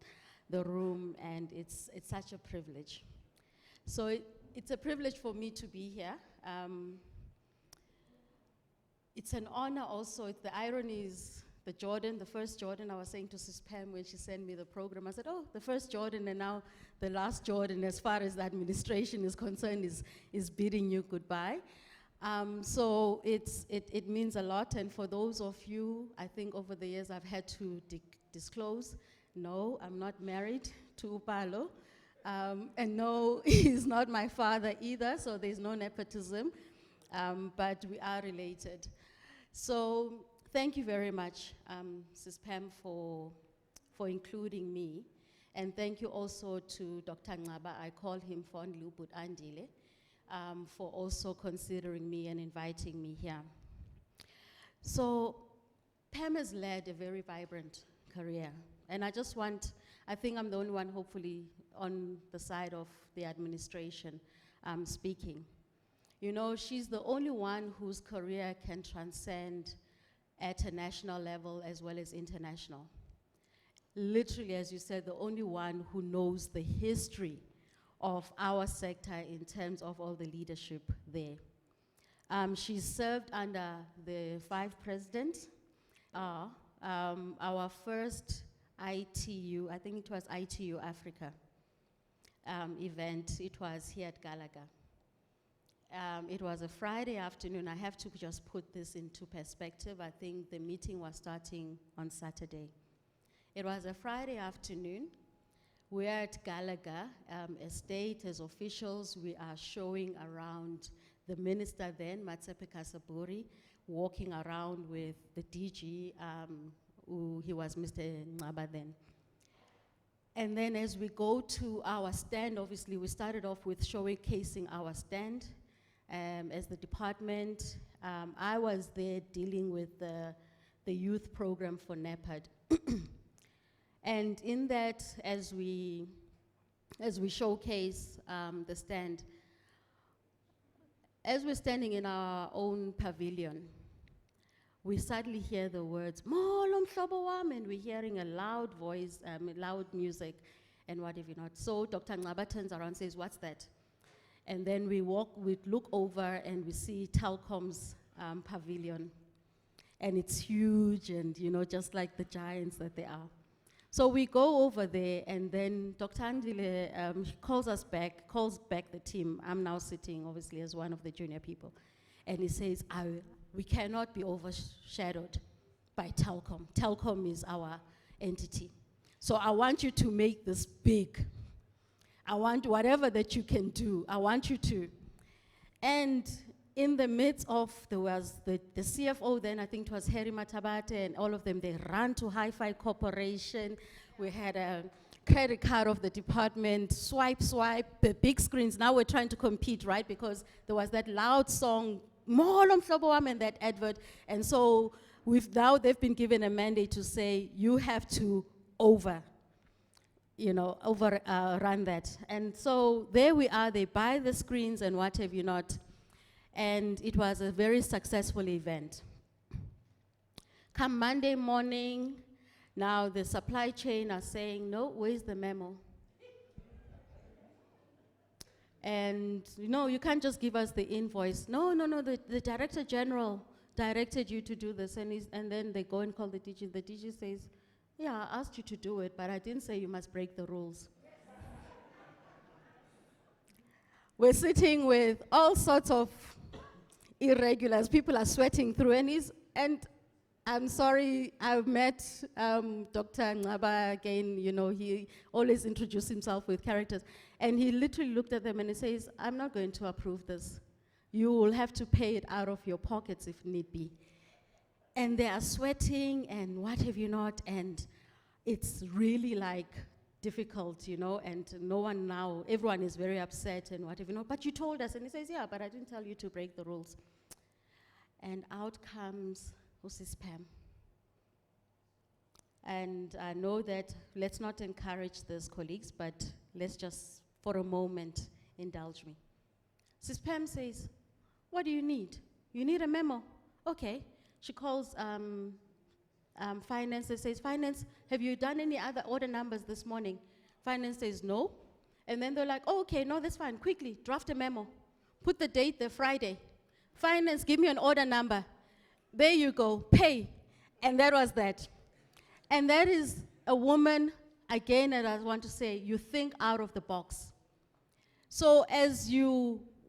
the room, and it's such a privilege. So it's a privilege for me to be here. It's an honor also. The irony is the first Jordan, I was saying to Sis Pam when she sent me the program, I said, oh, the first Jordan and now the last Jordan, as far as the administration is concerned, is bidding you goodbye. So it means a lot, and for those of you, I think over the years I've had to disclose, no, I'm not married to Upalo. And no, he's not my father either, so there's no nepotism, but we are related. So thank you very much, Sis Pam, for including me. And thank you also to Dr. Ngaba, I call him fondly Ubut Andile, for also considering me and inviting me here. So Pam has led a very vibrant career. And I think I'm the only one, hopefully, on the side of the administration speaking. You know, she's the only one whose career can transcend at a national level as well as international. Literally, as you said, the only one who knows the history of our sector in terms of all the leadership there. She served under the 5 presidents. Our first ITU, I think it was ITU Africa event, it was here at Gallagher. It was a Friday afternoon. I have to just put this into perspective. I think the meeting was starting on Saturday. It was a Friday afternoon. We're at Gallagher estate as officials. We are showing around the minister then, Matsepe Kasaburi, walking around with the DG, he was Mr. Ngaba then. And then as we go to our stand, obviously we started off with showcasing our stand as the department. I was there dealing with the youth program for NEPAD. And in that, as we showcase the stand, as we're standing in our own pavilion, we suddenly hear the words, "Molo mhlobo wami," and we're hearing a loud voice, loud music, and what have you not. So Dr. Ngaba turns around and says, "What's that?" And then we look over and we see Telkom's pavilion. And it's huge and, you know, just like the giants that they are. So we go over there, and then Dr. Andile calls back the team. I'm now sitting, obviously, as one of the junior people. And he says, we cannot be overshadowed by Telkom. Telkom is our entity. So I want you to make this big. I want whatever that you can do, I want you to. And in the midst of, there was the CFO then, I think it was Harry Matabate, and all of them, they ran to Hi-Fi Corporation. We had a credit card of the department, swipe, the big screens. Now we're trying to compete, right? Because there was that loud song, "Molo mhlobo wami," and that advert. And so they've been given a mandate to say, you have to overrun that. And so there we are, they buy the screens and what have you not. And it was a very successful event. Come Monday morning, now the supply chain are saying, "No, where's the memo?" And you can't just give us the invoice. No, the Director General directed you to do this. And then they go and call the DG. The DG says, "Yeah, I asked you to do it, but I didn't say you must break the rules." We're sitting with all sorts of irregulars. People are sweating through. And I'm sorry, I've met Dr. Ngaba again. He always introduced himself with characters. And he literally looked at them and he says, "I'm not going to approve this. You will have to pay it out of your pockets if need be." And they are sweating and what have you not. And it's really like difficult, and no one now, everyone is very upset and what have you not. "But you told us." And he says, "Yeah, but I didn't tell you to break the rules." And out comes Mrs. Pam. And I know that, let's not encourage this, colleagues, but let's just, for a moment, indulge me. Sis Pam says, "What do you need? You need a memo." Okay. She calls finance and says, "Finance, have you done any other order numbers this morning?" Finance says, "No." And then they're like, "Oh, okay, no, that's fine. Quickly, draft a memo. Put the date there, Friday. Finance, give me an order number. There you go, pay." And that was that. And that is a woman, again, and I want to say, you think out of the box. So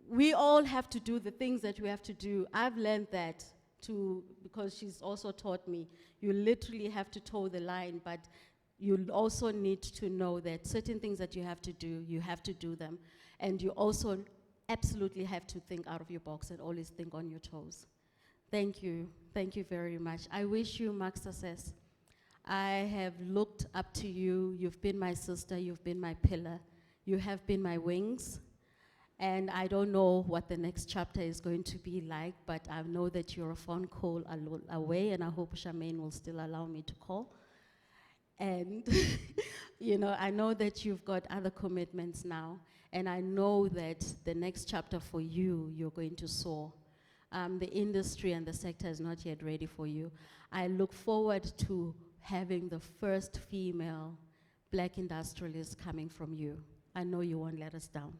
we all have to do the things that we have to do. I've learned that too, because she's also taught me, you literally have to toe the line, but you'll also need to know that certain things that you have to do them. And you also absolutely have to think out of your box and always think on your toes. Thank you very much. I wish you much success. I have looked up to you. You've been my sister, you've been my pillar. You have been my wings. And I don't know what the next chapter is going to be like, but I know that you're a phone call away, and I hope Charmaine will still allow me to call. And you know, I know that you've got other commitments now, and I know that the next chapter for you, you're going to soar. The industry and the sector is not yet ready for you. I look forward to having the first female black industrialist coming from you. I know you won't let us down.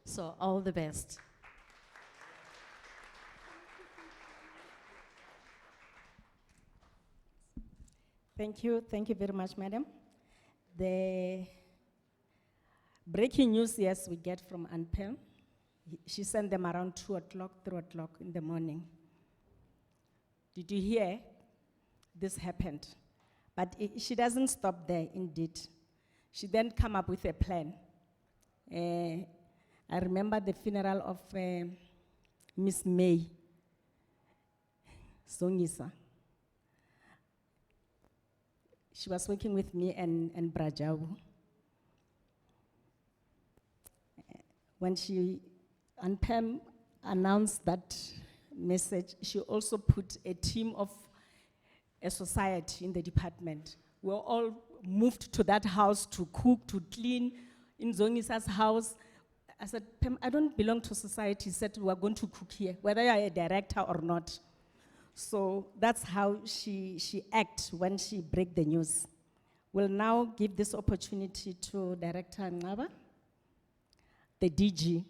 So all the best. Thank you very much, madam. The breaking news, yes, we get from Anpel. She sent them around 2 o'clock, 3 o'clock in the morning. Did you hear? This happened. But she doesn't stop there, indeed. She then come up with a plan. I remember the funeral of Miss May Songisa. She was working with me and Brajawu. When Pam announced that message, she also put a team of a society in the department. We were all moved to that house to cook, to clean in Zongisa's house. I said, Pam, I don't belong to society. She said, we are going to cook here, whether you are a director or not. So that's how she acts when she breaks the news. We'll now give this opportunity to Director Ngaba, the DG.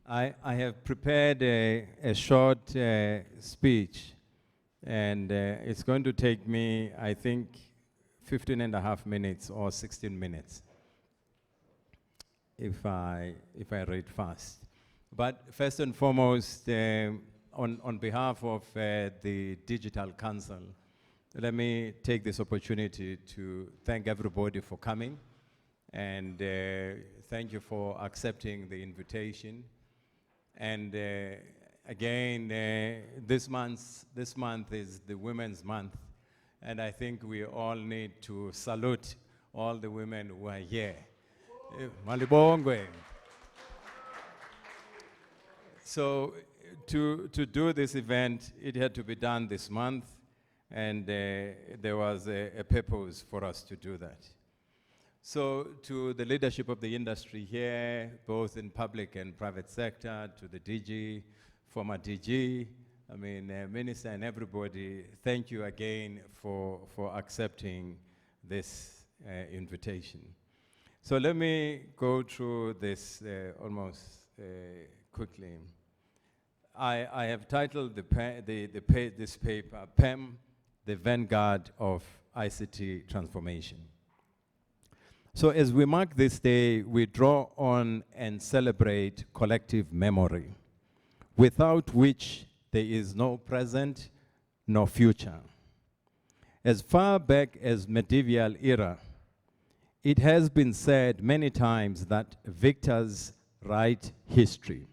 I have prepared a short speech, and it's going to take me, I think, 15 and a half minutes or 16 minutes if I read fast. But first and foremost, on behalf of the Digital Council, let me take this opportunity to thank everybody for coming, and thank you for accepting the invitation. And again, this month is the Women's Month, and I think we all need to salute all the women who are here. Malibongwe. So to do this event, it had to be done this month, and there was a purpose for us to do that. So to the leadership of the industry here, both in public and private sector, to the DG, former DG, Minister and everybody, thank you again for accepting this invitation. So let me go through this almost quickly. I have titled this paper, PEM, the Vanguard of ICT Transformation. So as we mark this day, we draw on and celebrate collective memory, without which there is no present, no future. As far back as medieval era, it has been said many times that victors write history.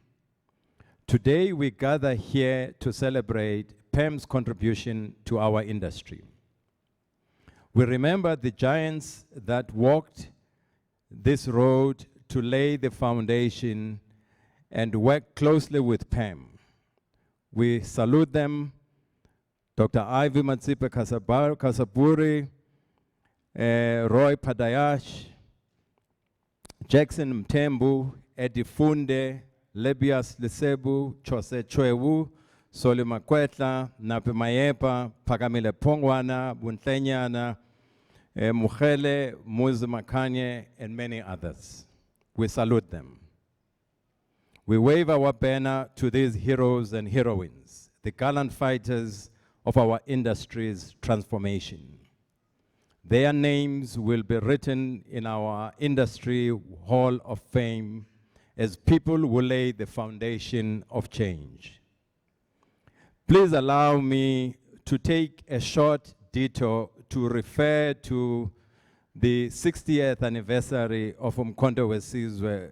Today we gather here to celebrate PEM's contribution to our industry. We remember the giants that walked this road to lay the foundation and work closely with PEM. We salute them, Dr. Ivy Matsipe Kasaburi, Roy Padayash, Jackson Mtembu, Eddie Funde, Lebias Lesebu, Chose Chwewu, Soli Makwetla, Nape Mayepa, Pagamile Pongwana, Buntlenyana, Mukhele, Muzi Makanye, and many others. We salute them. We wave our banner to these heroes and heroines. the gallant fighters of our industry's transformation. Their names will be written in our industry hall of fame as people who lay the foundation of change. Please allow me to take a short detour to refer to the 60th anniversary of Umkhonto weSizwe,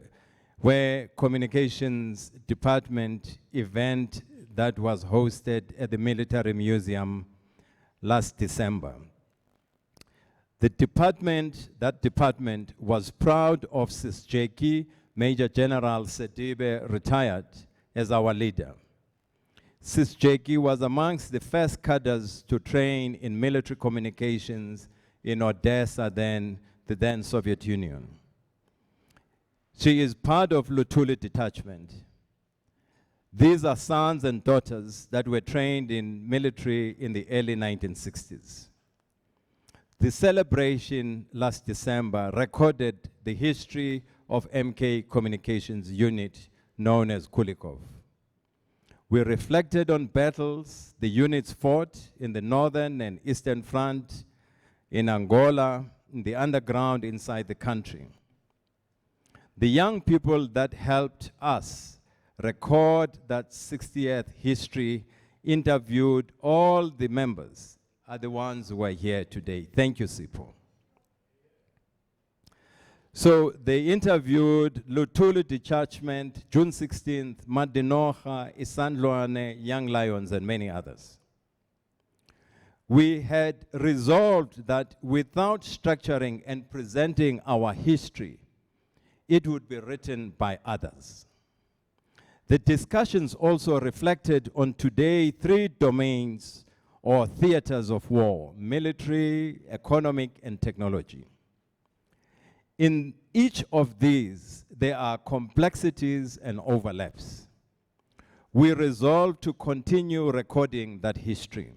where Communications Department event that was hosted at the Military Museum last December. That department was proud of Sis-Jackie, Major General Sedibe, retired, as our leader. Sis-Jackie was amongst the first cadres to train in military communications in Odessa, the then Soviet Union. She is part of Luthuli detachment. These are sons and daughters that were trained in military in the early 1960s. The celebration last December recorded the history of MK Communications Unit, known as Kulikov. We reflected on battles the units fought in the Northern and Eastern Front, in Angola, in the underground inside the country. The young people that helped us record that 60th history interviewed all the members are the ones who are here today. Thank you, Sipho. So they interviewed Luthuli Detachment, June 16th, Madinoha, Isandlwane, Young Lions, and many others. We had resolved that without structuring and presenting our history, it would be written by others. The discussions also reflected on today 3 domains or theaters of war: military, economic, and technology. In each of these, there are complexities and overlaps. We resolved to continue recording that history.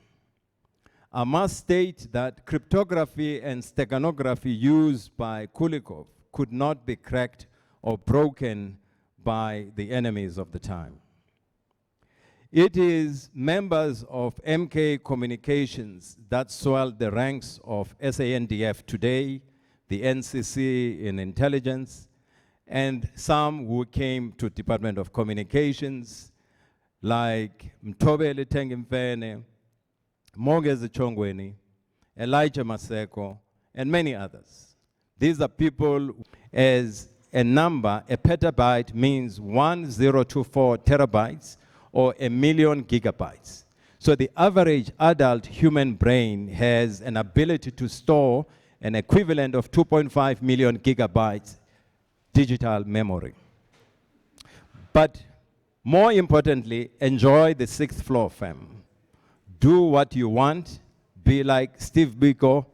I must state that cryptography and steganography used by Kulikov could not be cracked or broken by the enemies of the time. It is members of MK Communications that swelled the ranks of SANDF today, the NCC in intelligence, and some who came to Department of Communications, like Mtobele Tengimfene, Mogeze Chongweni, Elijah Maseko, and many others. These are people, as a number, a petabyte means 1024 terabytes, or 1,000,000 gigabytes. So the average adult human brain has an ability to store an equivalent of 2.5 million gigabytes digital memory. But more importantly, enjoy the 6th floor, fam. Do what you want. Be like Steve Biko.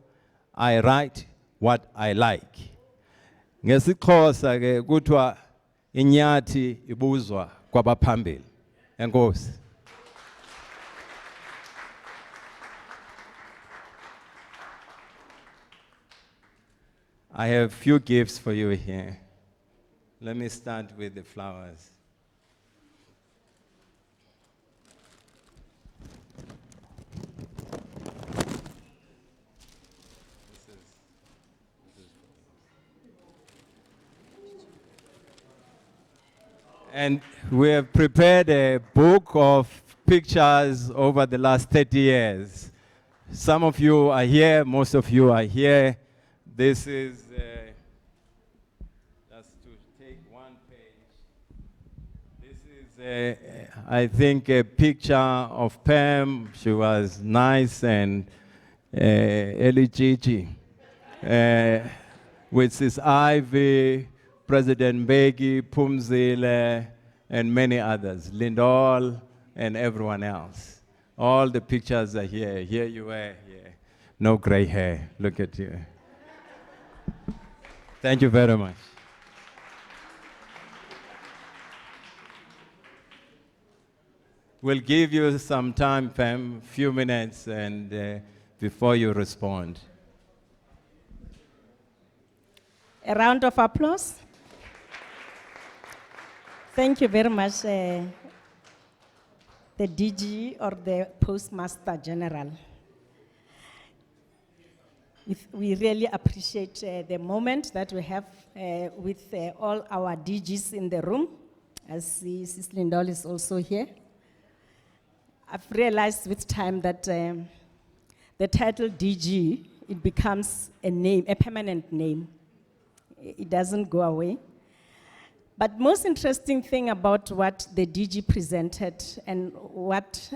I write what I like. NgesiXhosa ke kuthiwa inyathi ibuzwa kwabaphambili. Enkosi. I have few gifts for you here. Let me start with the flowers. And we have prepared a book of pictures over the last 30 years. Some of you are here, most of you are here. This is, just to take one page. This is, I think, a picture of Pam. She was nice and Eli Gigi. With Sis Ivy, President Mbeki, Pumzile, and many others, Lindol, and everyone else. All the pictures are here. Here you are, here. No gray hair, look at you. Thank you very much. We'll give you some time, Pam, few minutes, and before you respond. A round of applause. Thank you very much, the the DG or the Postmaster General. We really appreciate the moment that we have with all our DGs in the room, as Sis Lindol is also here. I've realized with time that the title DG, it becomes a name, a permanent name. It doesn't go away. But most interesting thing about what the DG presented and what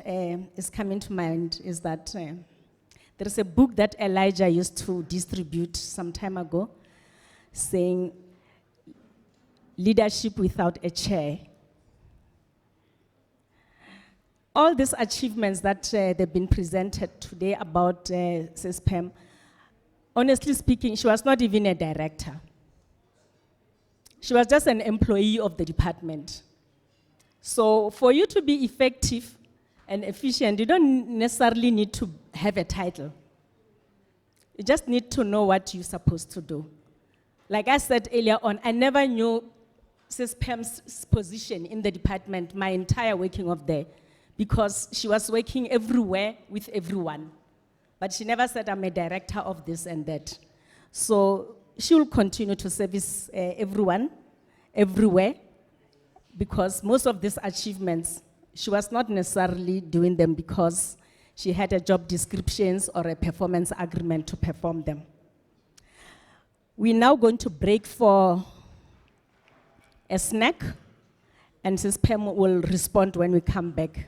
is coming to mind is that there is a book that Elijah used to distribute some time ago saying, "Leadership without a chair." All these achievements that they've been presented today about Sis Pam, honestly speaking, she was not even a director. She was just an employee of the department. So for you to be effective and efficient, you don't necessarily need to have a title. You just need to know what you're supposed to do. Like I said earlier on, I never knew Sis Pam's position in the department my entire working of there, because she was working everywhere with everyone. But she never said, "I'm a director of this and that." So she will continue to service everyone, everywhere, because most of these achievements, she was not necessarily doing them because she had a job descriptions or a performance agreement to perform them. We're now going to break for a snack, and Sis Pam will respond when we come back.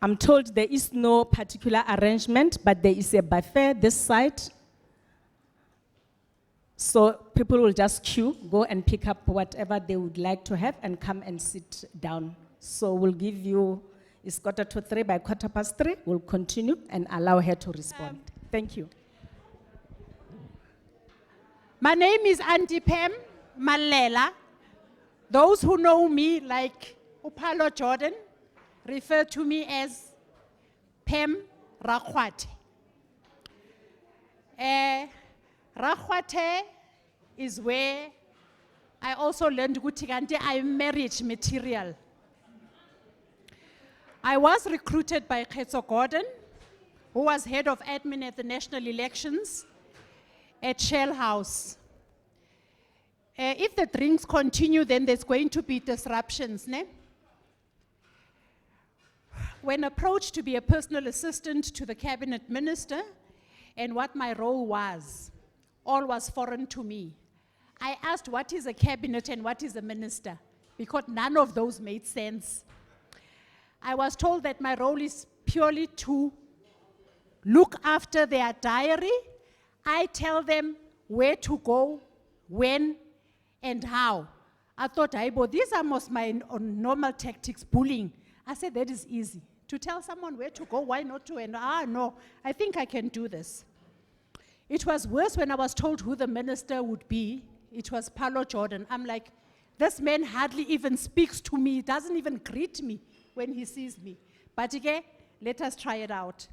I'm told there is no particular arrangement, but there is a buffet this side. So people will just queue, go and pick up whatever they would like to have and come and sit down. So we'll give you, it's 2:45, by 3:15, we'll continue and allow her to respond. Thank you. My name is Auntie Pam Malela. Those who know me, like Upalo Jordan, refer to me as Pam Rakwate. Rakwate is where I also learned Gutigante. I'm marriage material. I was recruited by Khetso Gordon, who was head of admin at the national elections at Shell House. If the drinks continue, then there's going to be disruptions, ne? When approached to be a personal assistant to the cabinet minister and what my role was, all was foreign to me. I asked what is a cabinet and what is a minister, because none of those made sense. I was told that my role is purely to look after their diary. I tell them where to go, when, and how. I thought, these are most my normal tactics, bullying. I said, that is easy. To tell someone where to go, why not to? And no, I think I can do this. It was worse when I was told who the minister would be. It was Paulo Jordan. I'm like, this man hardly even speaks to me. He doesn't even greet me when he sees me. But again, let us try it out.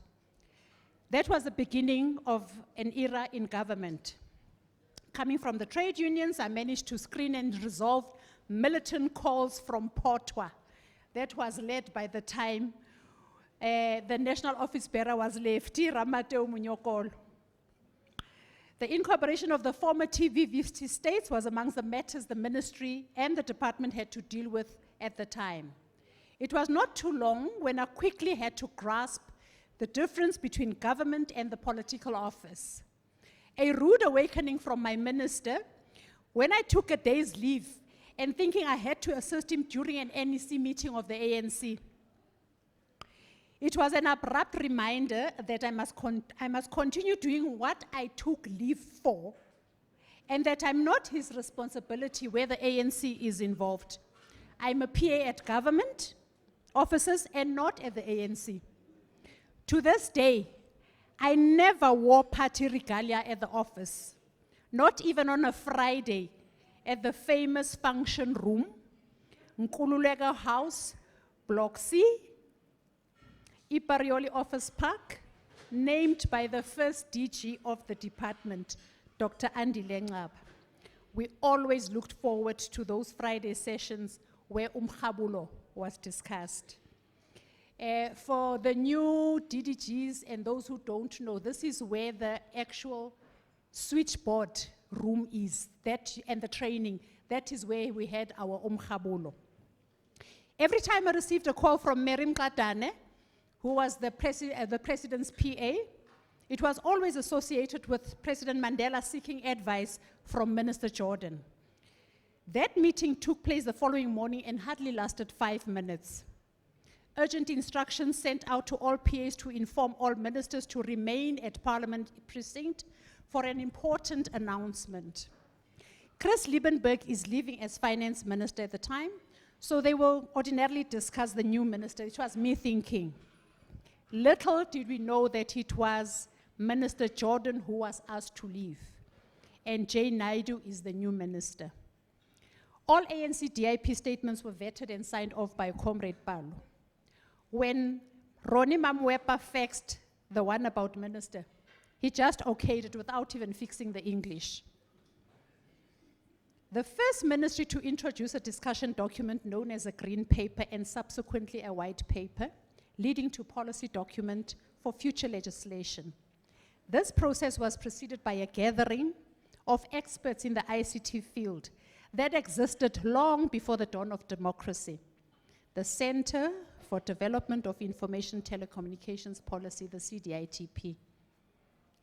That was the beginning of an era in government. Coming from the trade unions, I managed to screen and resolve militant calls from Portwa. That was led by the time the national office bearer was Lefty Ramateo Munyokolo. The incorporation of the former TV states was amongst the matters the ministry and the department had to deal with at the time. It was not too long when I quickly had to grasp the difference between government and the political office. A rude awakening from my minister when I took a day's leave and thinking I had to assist him during an NEC meeting of the ANC. It was an abrupt reminder that I must continue doing what I took leave for, and that I'm not his responsibility where the ANC is involved. I'm a PA at government offices and not at the ANC. To this day, I never wore party regalia at the office, not even on a Friday at the famous function room, Nkululeko House, Block C, Iparioli Office Park, named by the first DG of the department, Dr. Andy Lengab. We always looked forward to those Friday sessions where Umkhabulo was discussed. For the new DDGs and those who don't know, this is where the actual switchboard room is, and the training. That is where we had our umkhabulo. Every time I received a call from Mary Mkatane, who was the president's PA, it was always associated with President Mandela seeking advice from Minister Jordan. That meeting took place the following morning and hardly lasted 5 minutes. Urgent instructions sent out to all PAs to inform all ministers to remain at Parliament precinct for an important announcement. Chris Liebenberg is leaving as finance minister at the time, so they will ordinarily discuss the new minister. It was me thinking. Little did we know that it was Minister Jordan who was asked to leave, and Jay Naidu is the new minister. All ANC DIP statements were vetted and signed off by Comrade Palu. When Ronnie Mamwepa faxed the one about minister, he just okayed it without even fixing the English. The first ministry to introduce a discussion document known as a green paper and subsequently a white paper, leading to policy document for future legislation. This process was preceded by a gathering of experts in the ICT field that existed long before the dawn of democracy. The Center for Development of Information Telecommunications Policy, the CDITP,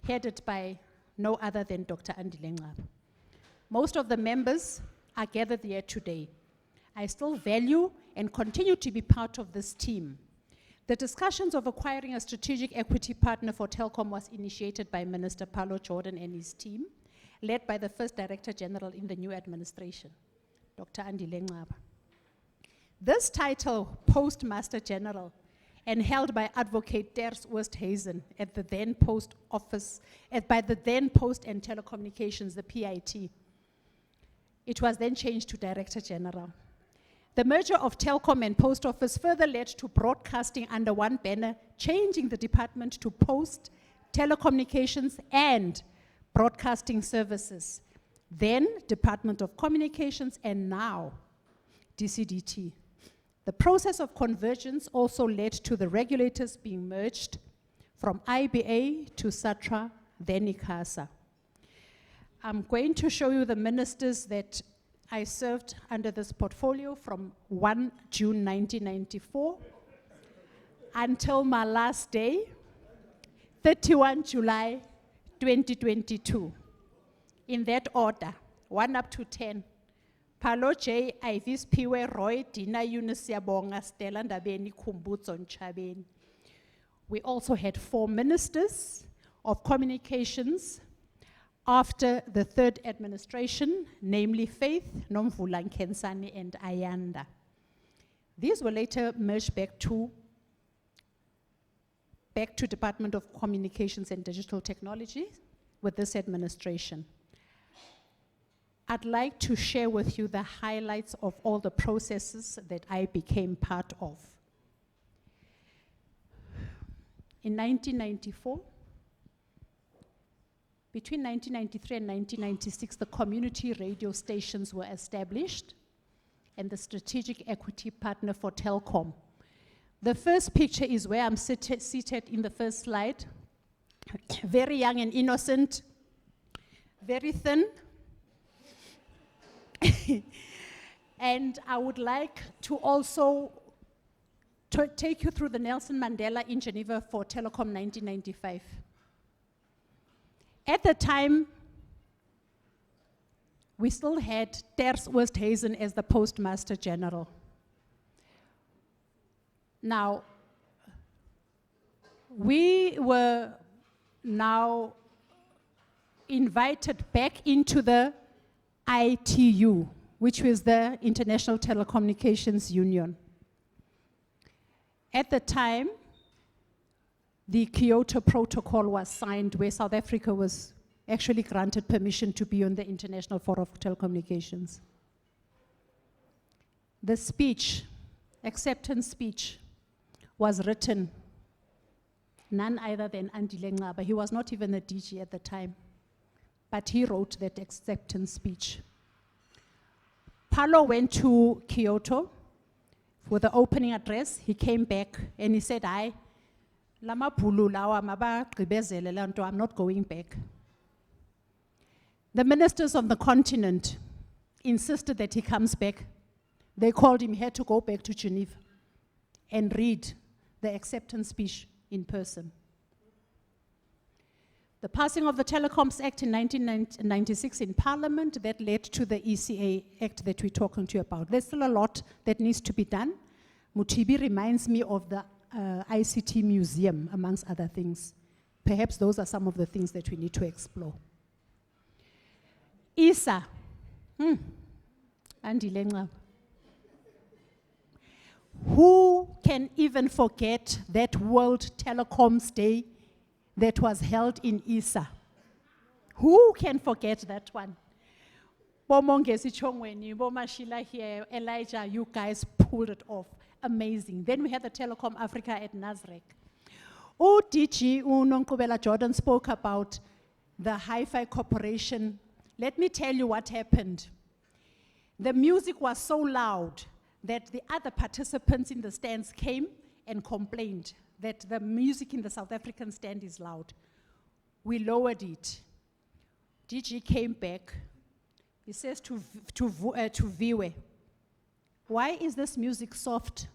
headed by no other than Dr. Andile Ngcaba. Most of the members are gathered here today. I still value and continue to be part of this team. The discussions of acquiring a strategic equity partner for Telkom was initiated by Minister Paulo Jordan and his team, led by the first Director General in the new administration, Dr. Andile Ngcaba. This title, Postmaster General, and held by Advocate Ters Oosthuizen at the then Post Office, by the then Post and Telecommunications, the PIT. It was then changed to Director General. The merger of Telkom and Post Office further led to broadcasting under one banner, changing the department to Post, Telecommunications, and Broadcasting Services. Then Department of Communications, and now DCDT. The process of convergence also led to the regulators being merged from IBA to SATRA, then ICASA. I'm going to show you the ministers that I served under this portfolio from 1 June 1994 until my last day, 31 July 2022. In that order, 1 up to 10. Paulo J. Ivis Piwe Roy, Dina Eunice Yabonga, Stella Ndabeni, Kumbutso Nchabeni. We also had 4 ministers of communications after the third administration, namely Faith, Nomvula Nkensani, and Ayanda. These were later merged back to Department of Communications and Digital Technology with this administration. I'd like to share with you the highlights of all the processes that I became part of. In 1994, between 1993 and 1996, the community radio stations were established and the strategic equity partner for Telkom. The first picture is where I'm seated in the first slide, very young and innocent, very thin. And I would like to also take you through the Nelson Mandela in Geneva for Telecom 1995. At the time, we still had Ters Oosthuizen as the Postmaster General. Now, we were now invited back into the ITU, which was the International Telecommunications Union. At the time, the Kyoto Protocol was signed, where South Africa was actually granted permission to be on the International Forum of Telecommunications. The speech, acceptance speech, was written none other than Andile Ngcaba. He was not even a DG at the time, but he wrote that acceptance speech. Paulo went to Kyoto, for the opening address. He came back and he said, "I, lama bhulu lawa mabagqibezele le nto, I'm not going back." The ministers on the continent insisted that he comes back. They called him. He had to go back to Geneva and read the acceptance speech in person. The passing of the Telecoms Act in 1996 in Parliament, that led to the ECA Act that we're talking to you about. There's still a lot that needs to be done. Mutibi reminds me of the ICT museum, amongst other things. Perhaps those are some of the things that we need to explore. ISA. Andile Ncaba. Who can even forget that World Telecoms Day that was held in ISA? Who can forget that one? Bomongesi Chongweni, Bomashila here, Elijah, you guys pulled it off. Amazing. Then we had the Telecom Africa at Nasrec. DG Unonkubela Jordan spoke about the Hi-Fi Corporation. Let me tell you what happened. The music was so loud that the other participants in the stands came and complained that the music in the South African stand is loud. We lowered it. DG came back. He says to Viwe, "Why is this music soft?"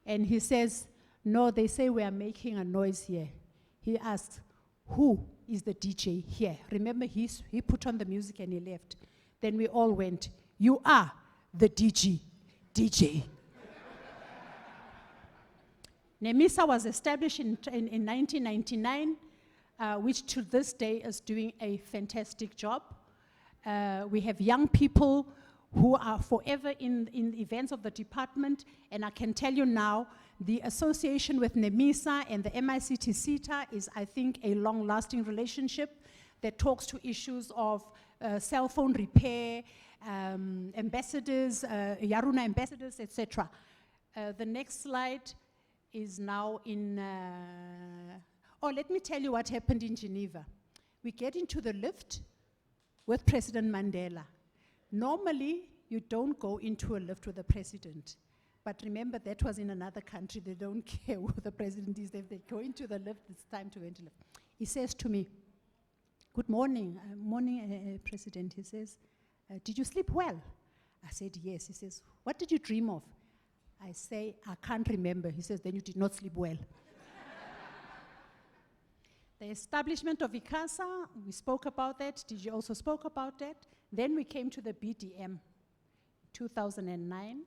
And he says, "No, they say we are making a noise here." He asked, "Who is the DJ here?" Remember, he put on the music and he left. Then we all went, "You are the DJ." NEMISA was established in 1999, which to this day is doing a fantastic job. We have young people who are forever in events of the department, and I can tell you now, the association with NEMISA and the MICT CETA is, I think, a long-lasting relationship that talks to issues of cell phone repair, ambassadors, Yaruna ambassadors, etc. The next slide is now in, let me tell you what happened in Geneva. We get into the lift with President Mandela. Normally, you don't go into a lift with the president. But remember, that was in another country. They don't care who the president is. If they go into the lift, it's time to enter the lift. He says to me, "Good morning, President." He says, "Did you sleep well?" I said, "Yes." He says, "What did you dream of?" I say, "I can't remember." He says, "Then you did not sleep well." The establishment of ICASA, we spoke about that. DG also spoke about that. Then we came to the BDM, 2009.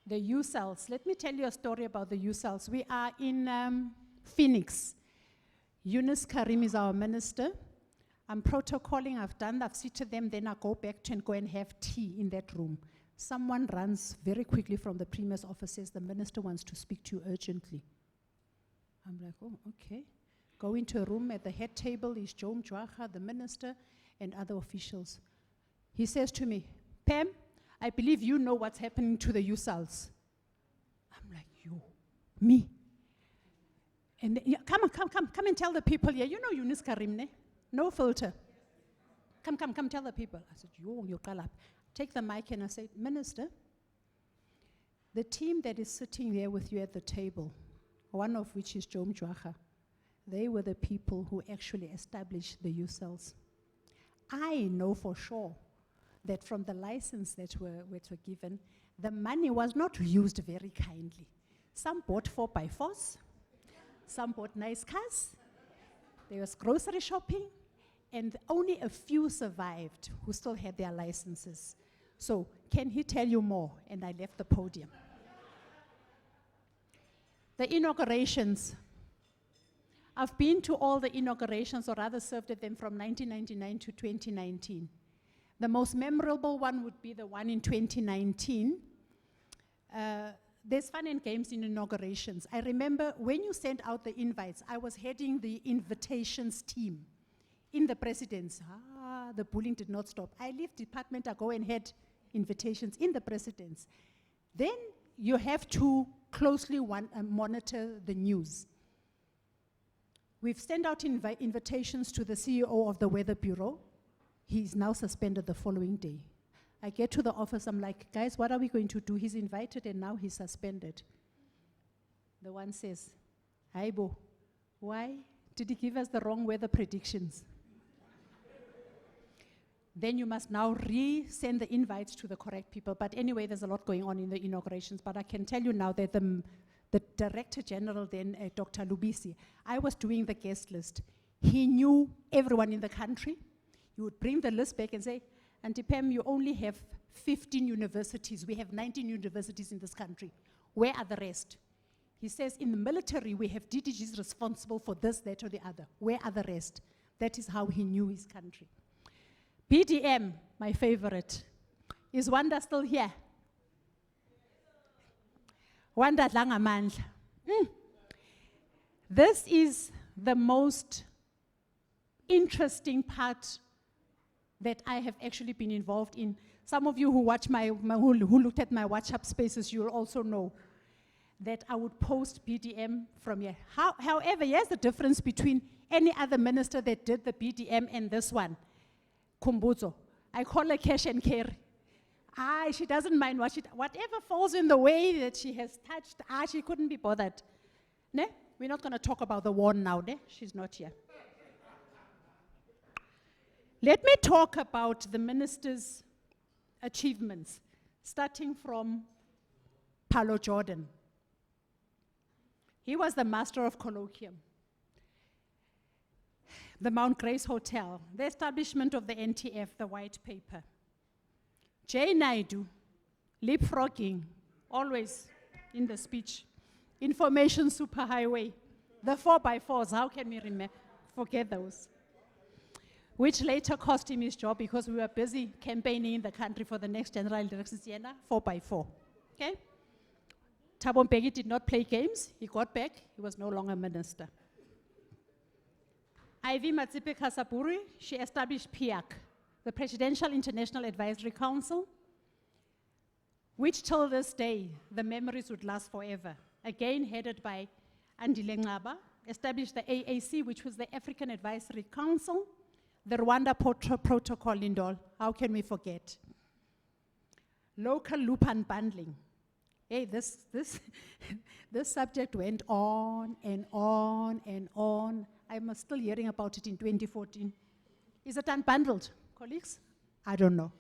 The U-cells. Let me tell you a story about the U-cells. We are in Phoenix. Eunice Karim is our minister. I'm protocolling, I've seated them, then I go back to and go and have tea in that room. Someone runs very quickly from the Premier's office, says the minister wants to speak to you urgently. I'm like, oh, okay. Go into a room. At the head table is Joe Mjwaha, the minister, and other officials. He says to me, "Pam, I believe you know what's happening to the USALs." I'm like, "You? Me?" And come and tell the people here. You know Eunice Karim, ne? No filter. Come, tell the people. I said, you call up. Take the mic and I said, "Minister, the team that is sitting there with you at the table, one of which is Joe Mjwaha, they were the people who actually established the USALs. I know for sure that from the license that were given, the money was not used very kindly. Some bought 4x4s, some bought nice cars, there was grocery shopping, and only a few survived who still had their licenses. So, can he tell you more?" And I left the podium. The inaugurations. I've been to all the inaugurations, or rather served at them from 1999 to 2019. The most memorable one would be the one in 2019. There's fun and games in inaugurations. I remember when you sent out the invites, I was heading the invitations team in the president's. The bullying did not stop. I leave department, I go and head invitations in the president's. Then you have to closely monitor the news. We've sent out invitations to the CEO of the Weather Bureau. He's now suspended the following day. I get to the office, I'm like, guys, what are we going to do? He's invited and now he's suspended. The one says, Aibo, why did he give us the wrong weather predictions? Then you must now resend the invites to the correct people. But anyway, there's a lot going on in the inaugurations. But I can tell you now that the Director General then, Dr. Lubisi, I was doing the guest list. He knew everyone in the country. You would bring the list back and say, Auntie Pam, you only have 15 universities. We have 19 universities in this country. Where are the rest? He says, in the military, we have DDGs responsible for this, that, or the other. Where are the rest? That is how he knew his country. BDM, my favorite. Is Wanda still here? Wanda Dlangamandla. This is the most interesting part that I have actually been involved in. Some of you who watch who looked at my WhatsApp spaces, you will also know that I would post BDM from here. However, here's the difference between any other minister that did the BDM and this one. Kumbuzo. I call her cash and carry. She doesn't mind whatever falls in the way that she has touched, she couldn't be bothered. Ne? We're not going to talk about the war now, ne? She's not here. Let me talk about the minister's achievements, starting from Paulo Jordan. He was the master of colloquium. The Mount Grace Hotel, the establishment of the NTF, the white paper. J. Naidu, leapfrogging, always in the speech. Information superhighway, the 4x4s, how can we forget those? Which later cost him his job because we were busy campaigning in the country for the next general elections, 4x4, okay? Thabo Mbeki did not play games, he got back, he was no longer minister. Ivy Matsipe Kasapuri, she established PIAC, the Presidential International Advisory Council, which till this day, the memories would last forever. Again, headed by Andile Ngaba, established the AAC, which was the African Advisory Council, the Rwanda Protocol Indol, how can we forget? Local loop unbundling. Hey, this subject went on and on and on. I'm still hearing about it in 2014. Is it unbundled, colleagues? I don't know.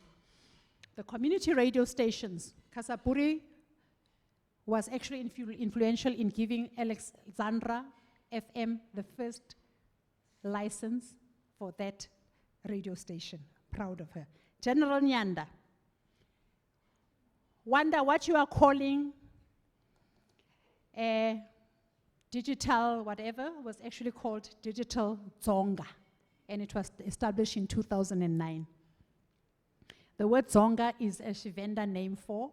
The community radio stations, Kasapuri was actually influential in giving Alexandra FM the first license for that radio station. Proud of her. General Nyanda. Wanda, what you are calling digital whatever was actually called Digital Zonga, and it was established in 2009. The word Zonga is a Shivenda name for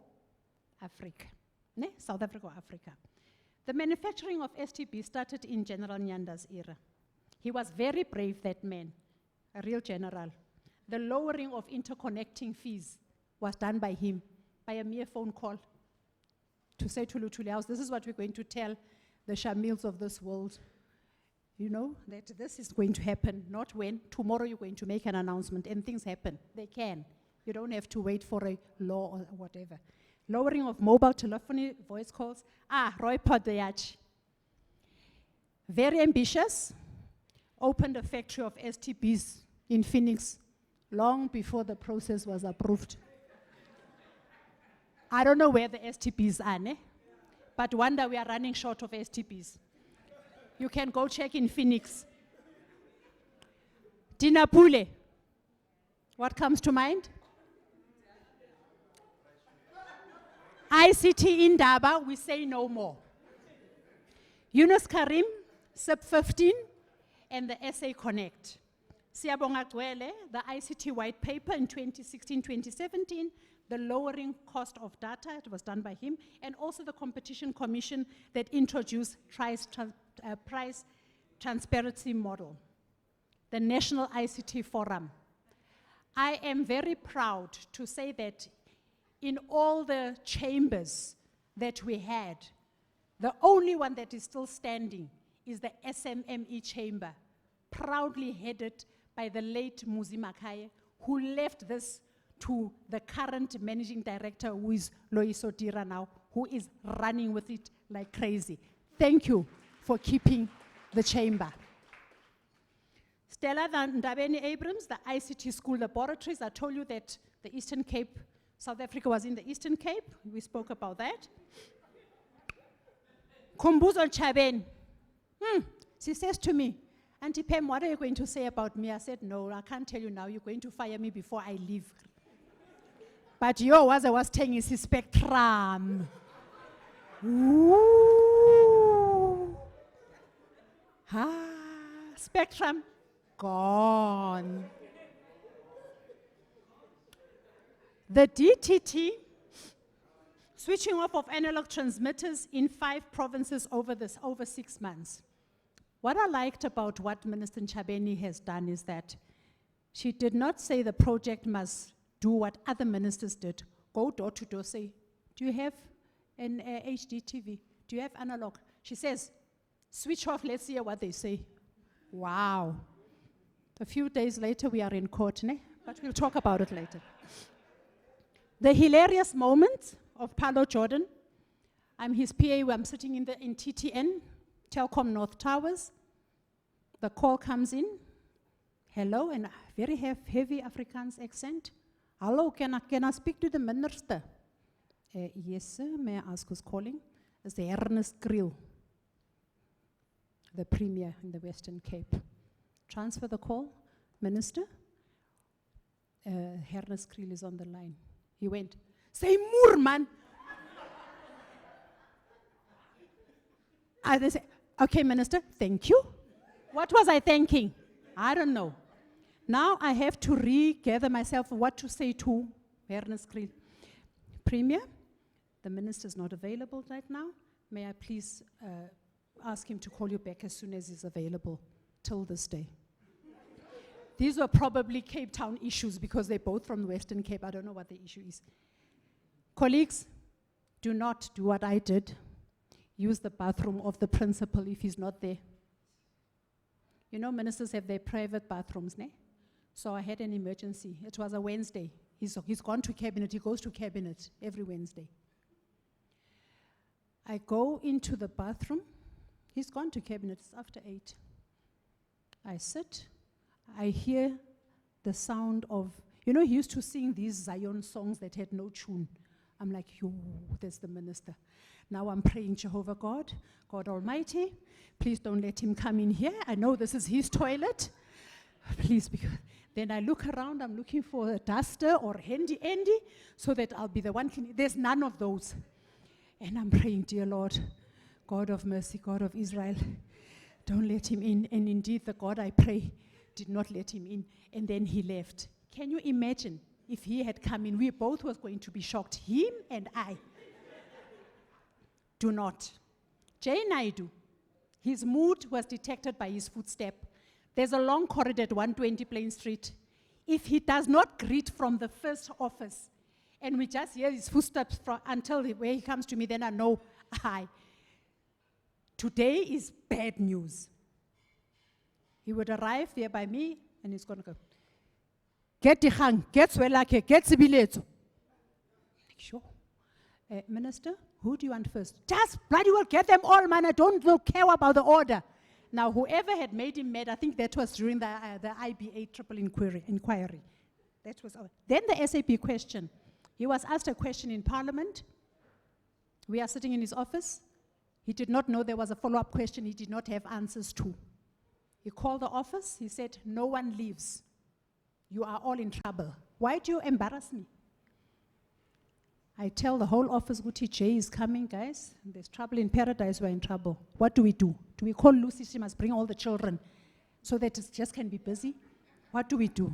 Africa, ne? South Africa or Africa. The manufacturing of STB started in General Nyanda's era. He was very brave, that man, a real general. The lowering of interconnecting fees was done by him, by a mere phone call, to say to Luthuli House, this is what we're going to tell the Shamils of this world. You know, that this is going to happen, not when. Tomorrow you're going to make an announcement and things happen. They can. You don't have to wait for a law or whatever. Lowering of mobile telephony, voice calls. Roy Podayach. Very ambitious. Opened a factory of STBs in Phoenix long before the process was approved. I don't know where the STBs are, ne? But wonder we are running short of STBs. You can go check in Phoenix. Dinapule. What comes to mind? ICT Indaba, we say no more. Yunus Karim, SIP 15, and the SA Connect. Siyabonga Gwele, the ICT white paper in 2016-2017, the lowering cost of data, it was done by him, and also the Competition Commission that introduced price transparency model, the National ICT Forum. I am very proud to say that in all the chambers that we had, the only one that is still standing is the SMME chamber, proudly headed by the late Muzi Makaye, who left this to the current managing director, who is Loiso Dira now, who is running with it like crazy. Thank you for keeping the chamber. Stella Ndabeni Abrams, the ICT School Laboratories. I told you that the Eastern Cape, South Africa was in the Eastern Cape. We spoke about that. Kumbuzo Chaben. She says to me, Auntie Pam, what are you going to say about me? I said, no, I can't tell you now. You're going to fire me before I leave. But as I was telling is spectrum. Ooh. Spectrum gone. The DTT, switching off of analog transmitters in 5 provinces over 6 months. What I liked about what Minister Chabeni has done is that she did not say the project must do what other ministers did. Go door to door, say, do you have an HD TV? Do you have analog? She says, switch off, let's hear what they say. Wow. A few days later, we are in court, but we'll talk about it later. The hilarious moment of Paulo Jordan. I'm his PA, I'm sitting in TTN, Telkom North Towers. The call comes in. Hello, and a very heavy Afrikaans accent. Hello, can I speak to the minister? Yes, sir. May I ask who's calling? It's the Ernest Grill, the premier in the Western Cape. Transfer the call. Minister, Ernest Grill is on the line. He went, say more, man. I said, okay, minister, thank you. What was I thanking? I don't know. Now I have to regather myself what to say to Ernest Grill. Premier, the minister is not available right now. May I please ask him to call you back as soon as he's available till this day. These were probably Cape Town issues because they're both from the Western Cape. I don't know what the issue is. Colleagues, do not do what I did. Use the bathroom of the principal if he's not there. You know, ministers have their private bathrooms, ne? So I had an emergency. It was a Wednesday. He's gone to cabinet. He goes to cabinet every Wednesday. I go into the bathroom. He's gone to cabinet. It's after 8. I sit. I hear the sound of, he used to sing these Zion songs that had no tune. I'm like, yo, there's the minister. Now I'm praying, Jehovah God, God Almighty, please don't let him come in here. I know this is his toilet. Please, because then I look around, I'm looking for a duster or handy Andy so that I'll be the one cleaning. There's none of those. And I'm praying, dear Lord, God of mercy, God of Israel, don't let him in. And indeed, the God I pray did not let him in. And then he left. Can you imagine if he had come in? We both was going to be shocked, him and I. Do not. Jay Naidu, his mood was detected by his footstep. There's a long corridor at 120 Plain Street. If he does not greet from the first office, and we just hear his footsteps until where he comes to me, then I know, today is bad news. He would arrive there by me, and he's going to go, get the hang, get swelake, get sibiletso. Sure. Minister, who do you want first? Just bloody well get them all, man. I don't care about the order. Now, whoever had made him mad, I think that was during the IBA triple inquiry. That was then the SAP question. He was asked a question in Parliament. We are sitting in his office. He did not know there was a follow-up question he did not have answers to. He called the office. He said, no one leaves. You are all in trouble. Why do you embarrass me? I tell the whole office, Guti J is coming, guys. There's trouble in paradise, we're in trouble. What do? Do we call Lucy? She must bring all the children so that it just can be busy? What do we do?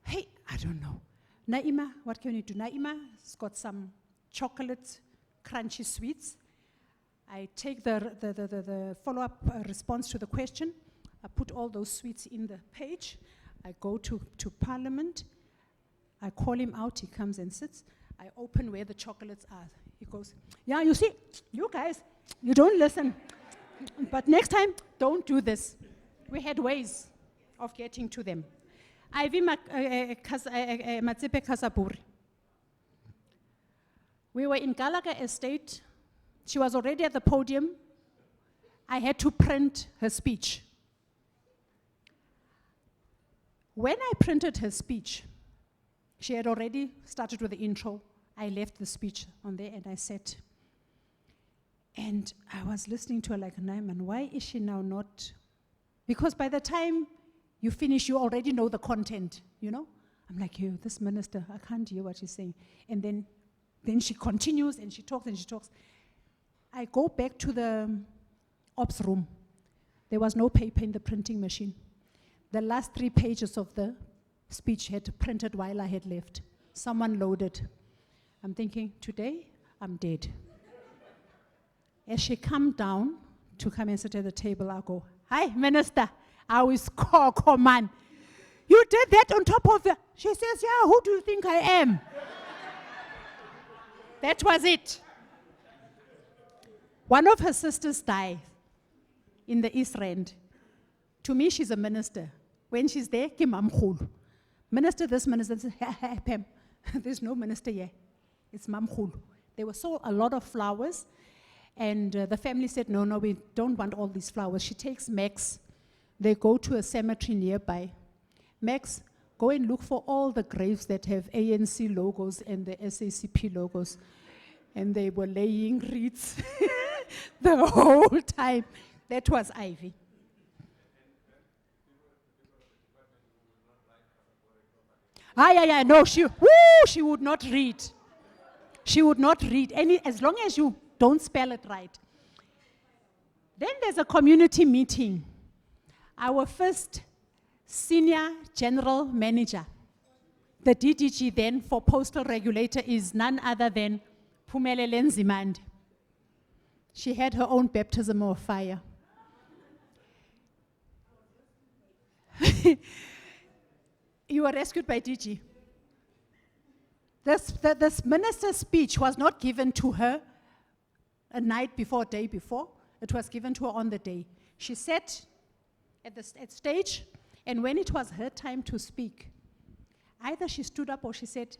Hey, I don't know. Naima, what can you do? Naima has got some chocolate crunchy sweets. I take the follow-up response to the question. I put all those sweets in the page. I go to Parliament. I call him out. He comes and sits. I open where the chocolates are. He goes, yeah, you see, you guys, you don't listen. But next time, don't do this. We had ways of getting to them. Ivy Matsepe Kasapuri. We were in Gallagher Estate. She was already at the podium. I had to print her speech. When I printed her speech, she had already started with the intro. I left the speech on there and I sat. And I was listening to her like, Naiman, why is she now not? Because by the time you finish, you already know the content, you know? I'm like, yo, this minister, I can't hear what she's saying. And then she continues and she talks and she talks. I go back to the ops room. There was no paper in the printing machine. The last 3 pages of the speech had printed while I had left. Someone loaded. I'm thinking, today, I'm dead. As she come down to come and sit at the table, I go, hi, minister, I was man. You did that on top of the... She says, yeah, who do you think I am? That was it. One of her sisters died in the East Rand. To me, she's a minister. When she's there, ke mamkhulu. Minister this, minister this. Hey, Pam, there's no minister here. It's mamkhulu. There were a lot of flowers, and the family said, no, we don't want all these flowers. She takes Max. They go to a cemetery nearby. Max, go and look for all the graves that have ANC logos and the SACP logos. And they were laying wreaths the whole time. That was Ivy. No, she would not read. She would not read as long as you don't spell it right. Then there's a community meeting. Our first senior general manager, the DDG then for postal regulator, is none other than Phumelele Nzimande. She had her own baptism of fire. You were rescued by DG. This minister's speech was not given to her a night before, day before. It was given to her on the day. She sat at stage, and when it was her time to speak, either she stood up or she said,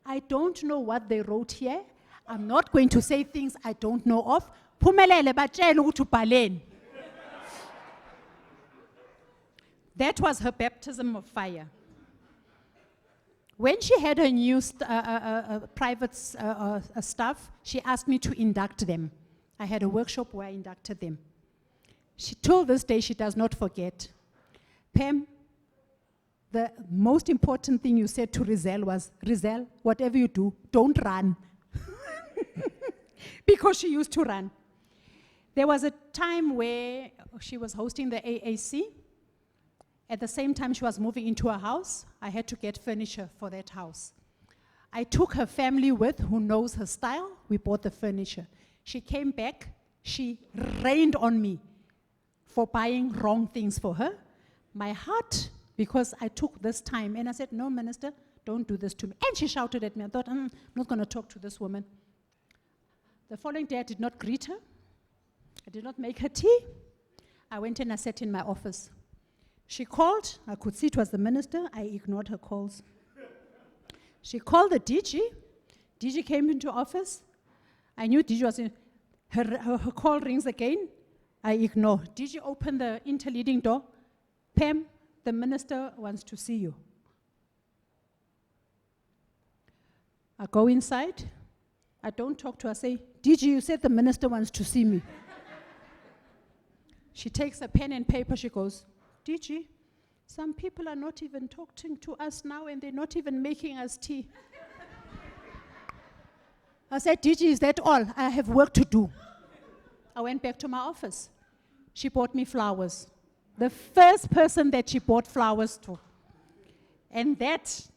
I don't know what they wrote here. I'm not going to say things I don't know of. Phumelele batshele ukuthi ubhaleni. That was her baptism of fire. When she had her new private staff, she asked me to induct them. I had a workshop where I inducted them. Till this day, she does not forget. Pam, the most important thing you said to Rizal was, Rizal, whatever you do, don't run. Because she used to run. There was a time where she was hosting the AAC. At the same time she was moving into a house, I had to get furniture for that house. I took her family with, who knows her style. We bought the furniture. She came back, she rained on me for buying wrong things for her. My heart, because I took this time, and I said, no, minister, don't do this to me. And she shouted at me. I thought, I'm not going to talk to this woman. The following day, I did not greet her. I did not make her tea. I went and I sat in my office. She called. I could see it was the minister. I ignored her calls. She called the DG. DG came into office. I knew DG was in. Her call rings again. I ignore. DG opened the interleading door. Pam, the minister wants to see you. I go inside. I don't talk to her. I say, DG, you said the minister wants to see me. She takes a pen and paper. She goes, DG, some people are not even talking to us now and they're not even making us tea. I said, DG, is that all? I have work to do. I went back to my office. She bought me flowers. The first person that she bought flowers to. And that,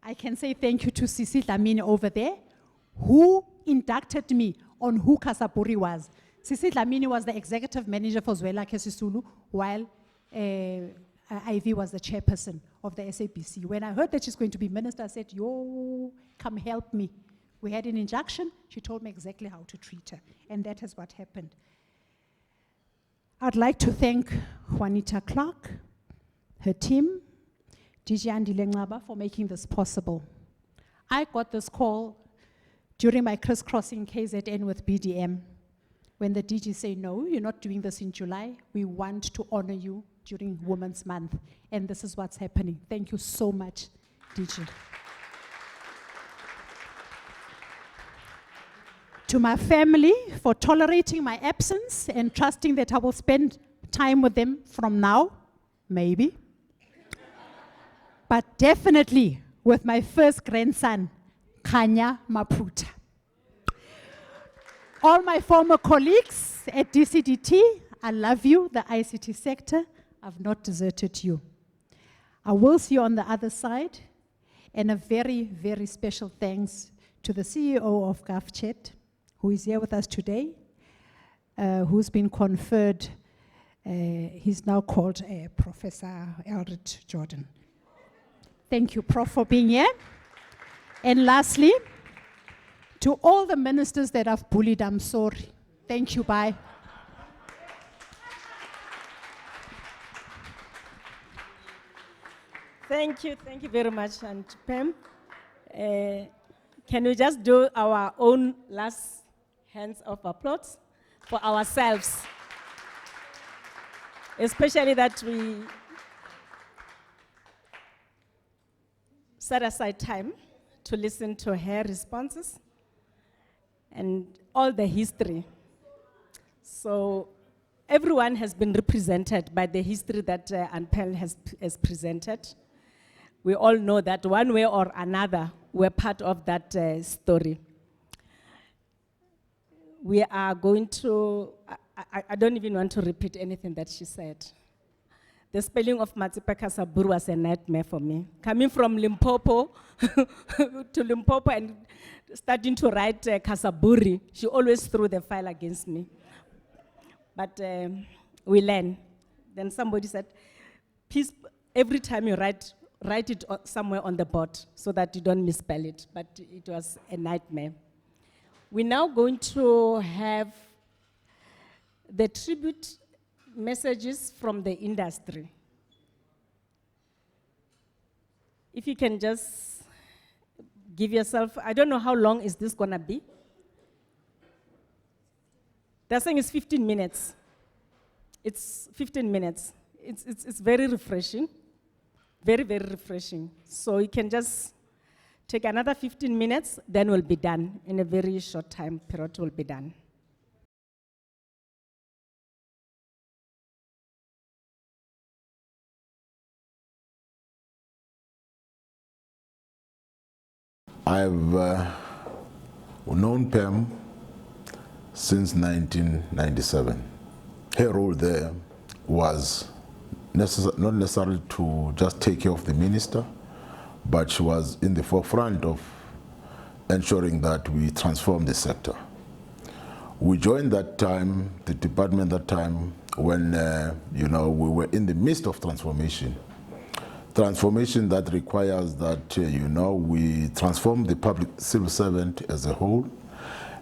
I can say thank you to Sisi Dlamini over there, who inducted me on who Kasapuri was. Sisi Dlamini was the executive manager for Zwelakhe Sisulu, while Ivy was the chairperson of the SABC. When I heard that she's going to be minister, I said, yo, come help me. We had an injunction. She told me exactly how to treat her. And that is what happened. I'd like to thank Juanita Clark, her team, DG Andile Ngaba for making this possible. I got this call during my crisscrossing KZN with BDM, when the DG say, no, you're not doing this in July. We want to honor you during Women's Month. And this is what's happening. Thank you so much, DG. To my family for tolerating my absence and trusting that I will spend time with them from now, maybe. But definitely with my first grandson, Kanya Maputa. All my former colleagues at DCDT, I love you, the ICT sector. I've not deserted you. I will see you on the other side. And a very, very special thanks to the CEO of GovChat, who is here with us today, who's been conferred, he's now called Professor Eldred Jordan. Thank you, Prof, for being here. And lastly, to all the ministers that I've bullied, I'm sorry. Thank you, bye. Thank you very much, and Pam. Can we just do our own last hands of applause for ourselves? Especially that we set aside time to listen to her responses and all the history. So everyone has been represented by the history that Anpel has presented. We all know that one way or another, we're part of that story. We are going to, I don't even want to repeat anything that she said. The spelling of Matsipa Kasaburu was a nightmare for me. Coming from Limpopo to Limpopo and starting to write Kasaburi, she always threw the file against me. But we learn. Then somebody said, please, every time you write it somewhere on the board so that you don't misspell it. But it was a nightmare. We're now going to have the tribute messages from the industry. If you can just give yourself, I don't know how long is this gonna be. They're saying it's 15 minutes. It's 15 minutes. It's very refreshing. Very, very refreshing. So you can just take another 15 minutes, then we'll be done. In a very short time period, we'll be done. I've known Pam since 1997. Her role there was not necessarily to just take care of the minister, but she was in the forefront of ensuring that we transform the sector. We joined that time, the department that time, when we were in the midst of transformation. Transformation that requires that we transform the public civil servant as a whole,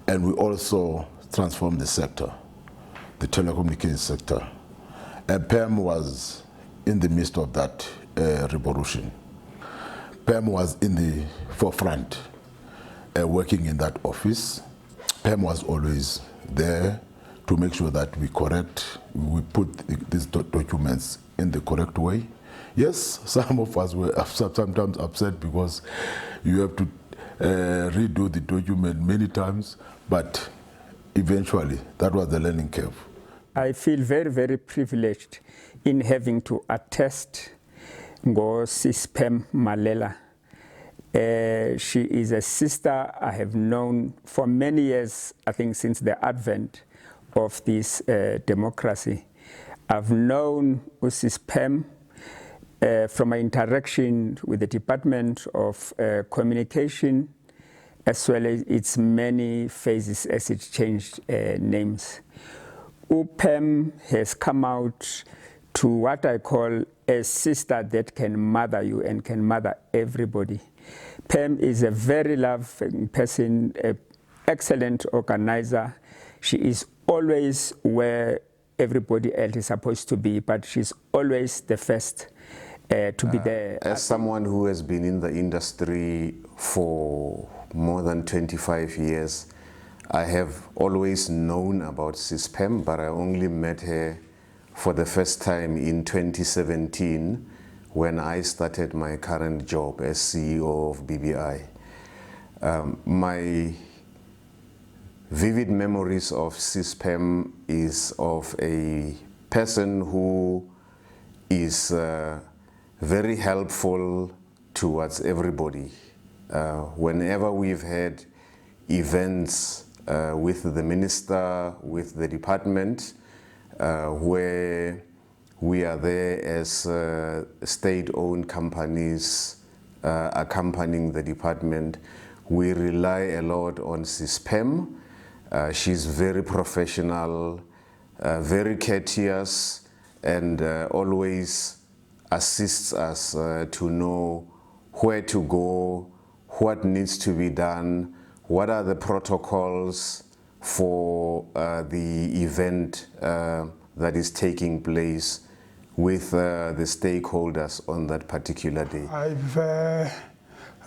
and we also transform the sector, the telecommunications sector. And Pam was in the midst of that revolution. Pam was in the forefront, working in that office. Pam was always there to make sure that we put these documents in the correct way. Yes, some of us were sometimes upset because you have to redo the document many times, but eventually that was the learning curve. I feel very, very privileged in having to attest Sis Pam Malela. She is a sister I have known for many years, I think since the advent of this democracy. I've known Sis Pam from my interaction with the Department of Communication, as well as its many phases as it changed names. Pam has come out to what I call a sister that can mother you and can mother everybody. Pam is a very loving person, an excellent organizer. She is always where everybody else is supposed to be, but she's always the first. to be there. As someone who has been in the industry for more than 25 years, I have always known about CISPEM, but I only met her for the first time in 2017 when I started my current job as CEO of BBI. My vivid memories of CISPEM is of a person who is very helpful towards everybody. Whenever we've had events with the minister, with the department, where we are there as state-owned companies accompanying the department, we rely a lot on CISPEM. She's very professional, very courteous, and always assists us to know where to go, what needs to be done, what are the protocols for the event that is taking place with the stakeholders on that particular day. I've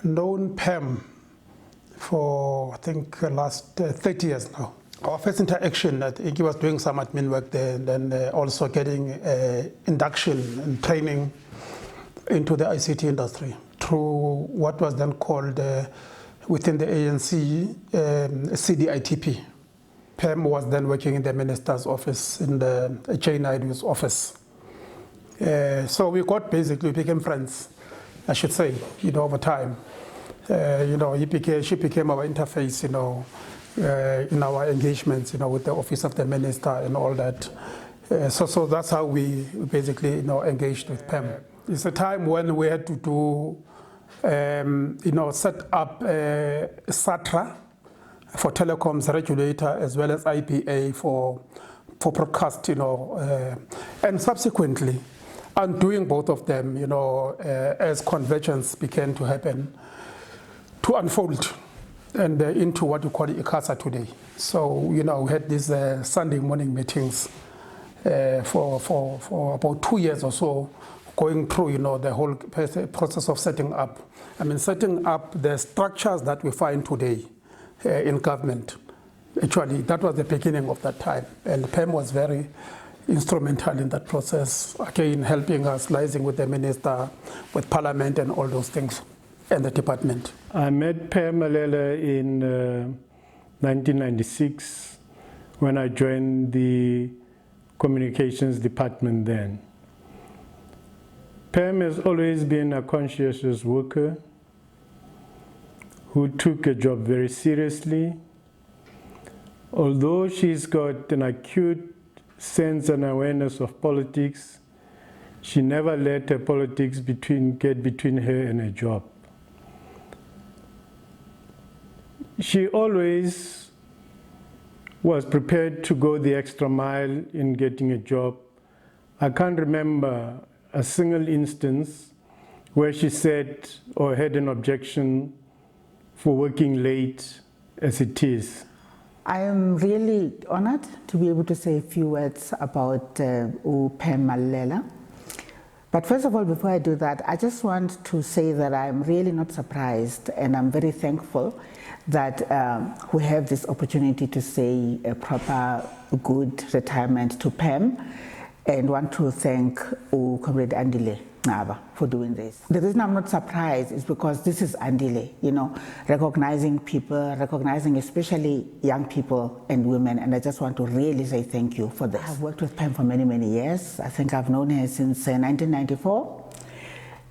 known Pam for, I think, the last 30 years now. Our first interaction, I think he was doing some admin work there, and then also getting induction and training into the ICT industry through what was then called within the ANC CDITP. Pam was then working in the minister's office, in the Jane Naidu's office. So we became friends, I should say, over time. She became our interface, in our engagements, with the office of the minister and all that. So that's how we basically, engaged with Pam. It's a time when we had to do, set up SATRA for telecoms regulator, as well as IPA for broadcast, and subsequently, undoing both of them, as convergence began to happen, to unfold and into what we call ICASA today. So, we had these Sunday morning meetings for about 2 years or so, going through, the whole process of setting up. Setting up the structures that we find today in government. Actually, that was the beginning of that time. And Pam was very instrumental in that process, again, helping us, liaising with the minister, with parliament and all those things, and the department. I met Pam Malele in 1996 when I joined the communications department then. Pam has always been a conscientious worker who took a job very seriously. Although she's got an acute sense and awareness of politics, she never let her politics get between her and her job. She always was prepared to go the extra mile in getting a job. I can't remember a single instance where she said or had an objection for working late as it is. I am really honored to be able to say a few words about Pam Malele. But first of all, before I do that, I just want to say that I'm really not surprised, and I'm very thankful that we have this opportunity to say a proper, good retirement to Pam, and want to thank Comrade Andile Naba for doing this. The reason I'm not surprised is because this is Andile, recognizing people, recognizing especially young people and women, and I just want to really say thank you for this. I've worked with Pam for many, many years. I think I've known her since 1994.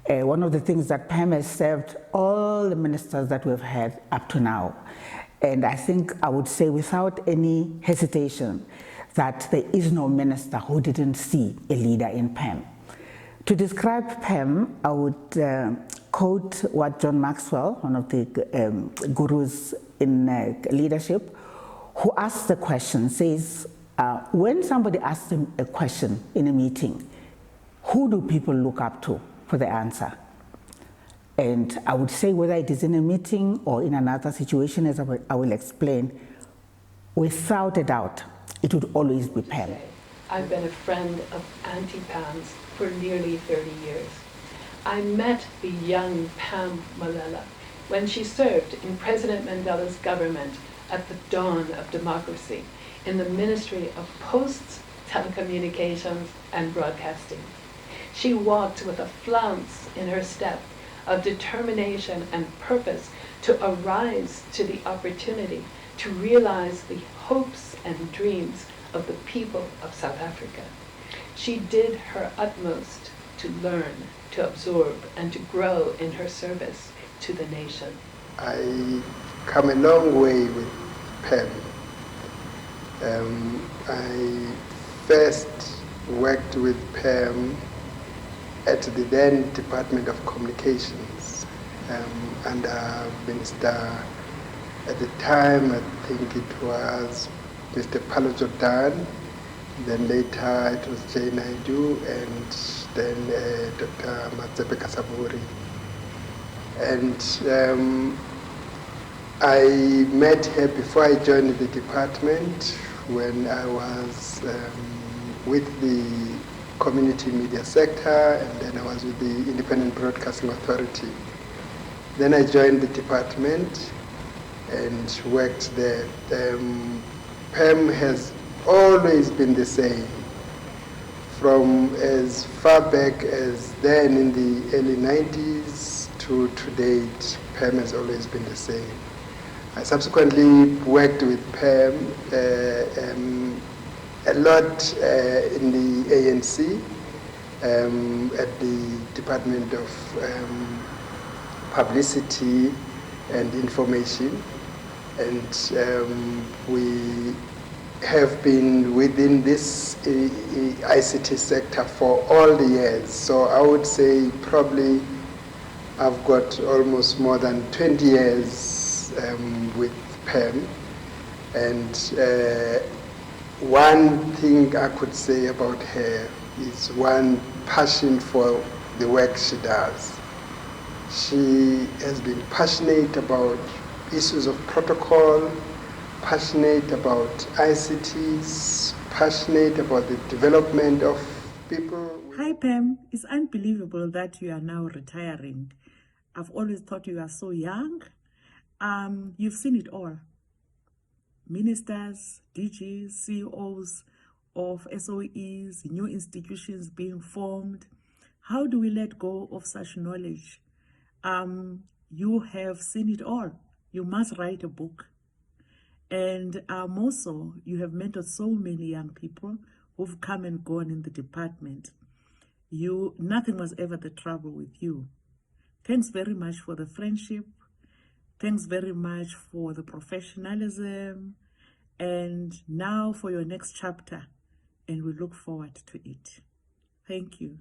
One of the things that Pam has served all the ministers that we've had up to now, and I think I would say without any hesitation that there is no minister who didn't see a leader in Pam. To describe Pam, I would quote what John Maxwell, one of the gurus in leadership, who asked the question, says, when somebody asks him a question in a meeting, who do people look up to for the answer? And I would say whether it is in a meeting or in another situation, as I will explain, without a doubt, it would always be Pam. I've been a friend of Auntie Pam's for nearly 30 years. I met the young Pam Malala when she served in President Mandela's government at the dawn of democracy in the Ministry of Posts, Telecommunications and Broadcasting. She walked with a flounce in her step of determination and purpose to arise to the opportunity to realize the hopes and dreams of the people of South Africa. She did her utmost to learn, to absorb, and to grow in her service to the nation. I come a long way with Pam. I first worked with Pam at the then Department of Communications under Minister, at the time I think it was Mr. Paulo Jordan, then later it was Jay Naidu, and then Dr. Matsepe Kasaburi. And I met her before I joined the department when I was with the community media sector, and then I was with the Independent Broadcasting Authority. Then I joined the department and worked there. Pam has always been the same. From as far back as then in the early 90s to date, Pam has always been the same. I subsequently worked with Pam a lot in the ANC, at the Department of Publicity and Information, and we have been within this ICT sector for all the years. So I would say probably I've got almost more than 20 years with Pam. And one thing I could say about her is one passion for the work she does. She has been passionate about issues of protocol, passionate about ICTs, passionate about the development of people. Hi Pam, it's unbelievable that you are now retiring. I've always thought you are so young. You've seen it all. Ministers, DGs, CEOs of SOEs, new institutions being formed. How do we let go of such knowledge? You have seen it all. You must write a book. And also, you have mentored so many young people who've come and gone in the department. Nothing was ever the trouble with you. Thanks very much for the friendship. Thanks very much for the professionalism. And now for your next chapter. And we look forward to it. Thank you.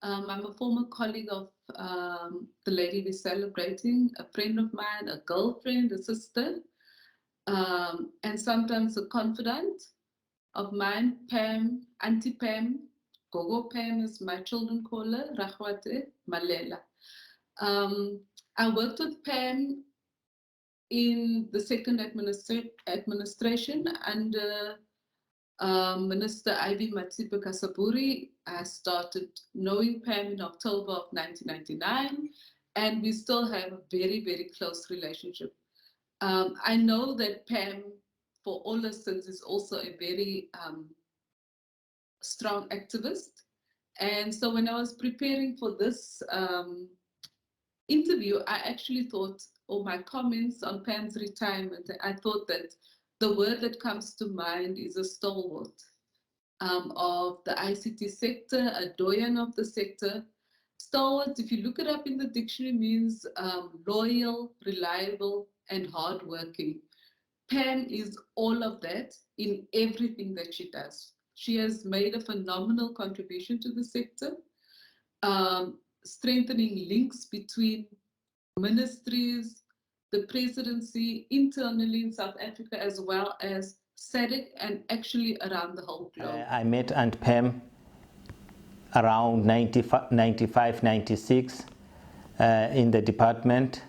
I'm a former colleague of the lady we're celebrating, a friend of mine, a girlfriend, a sister, and sometimes a confidant of mine, Pam, Auntie Pam, Gogo Pam as my children call her, Rahwate Malela. I worked with Pam in the second administration under Minister Ivy Matsepe Kasaburi. I started knowing Pam in October of 1999, and we still have a very, very close relationship. I know that Pam, for all her sins, is also a very strong activist. And so when I was preparing for this interview, I actually thought, or my comments on Pam's retirement, I thought that the word that comes to mind is a stalwart of the ICT sector, a doyen of the sector. Stalwart, if you look it up in the dictionary, means loyal, reliable, and hardworking. Pam is all of that in everything that she does. She has made a phenomenal contribution to the sector, strengthening links between ministries, the presidency, internally in South Africa, as well as SADC and actually around the whole globe. I met Aunt Pam around 95, 96 in the department.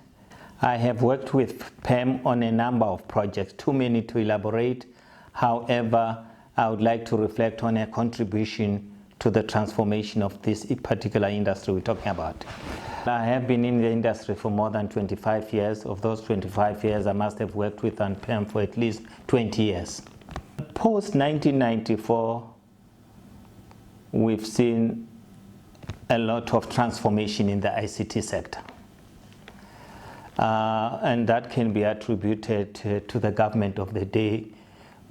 I have worked with Pam on a number of projects, too many to elaborate. However, I would like to reflect on her contribution to the transformation of this particular industry we're talking about. I have been in the industry for more than 25 years. Of those 25 years, I must have worked with ANPEM for at least 20 years. Post-1994, we've seen a lot of transformation in the ICT sector. And that can be attributed to the government of the day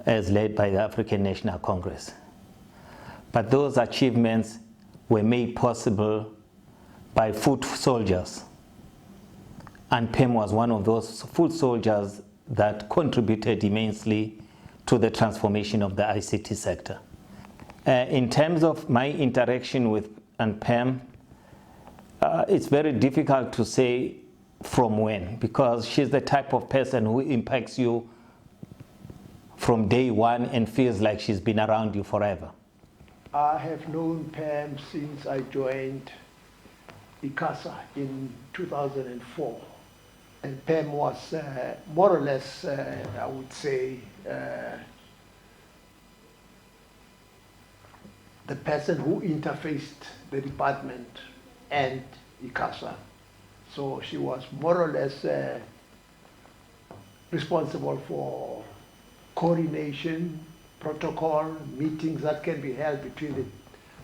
as led by the African National Congress. But those achievements were made possible by foot soldiers. And PEM was one of those foot soldiers that contributed immensely to the transformation of the ICT sector. In terms of my interaction with ANPEM, it's very difficult to say from when, because she's the type of person who impacts you from day one and feels like she's been around you forever. I have known Pam since I joined ICASA in 2004. And Pam was more or less, I would say, the person who interfaced the department and ICASA. So she was more or less responsible for coordination, protocol, meetings that can be held between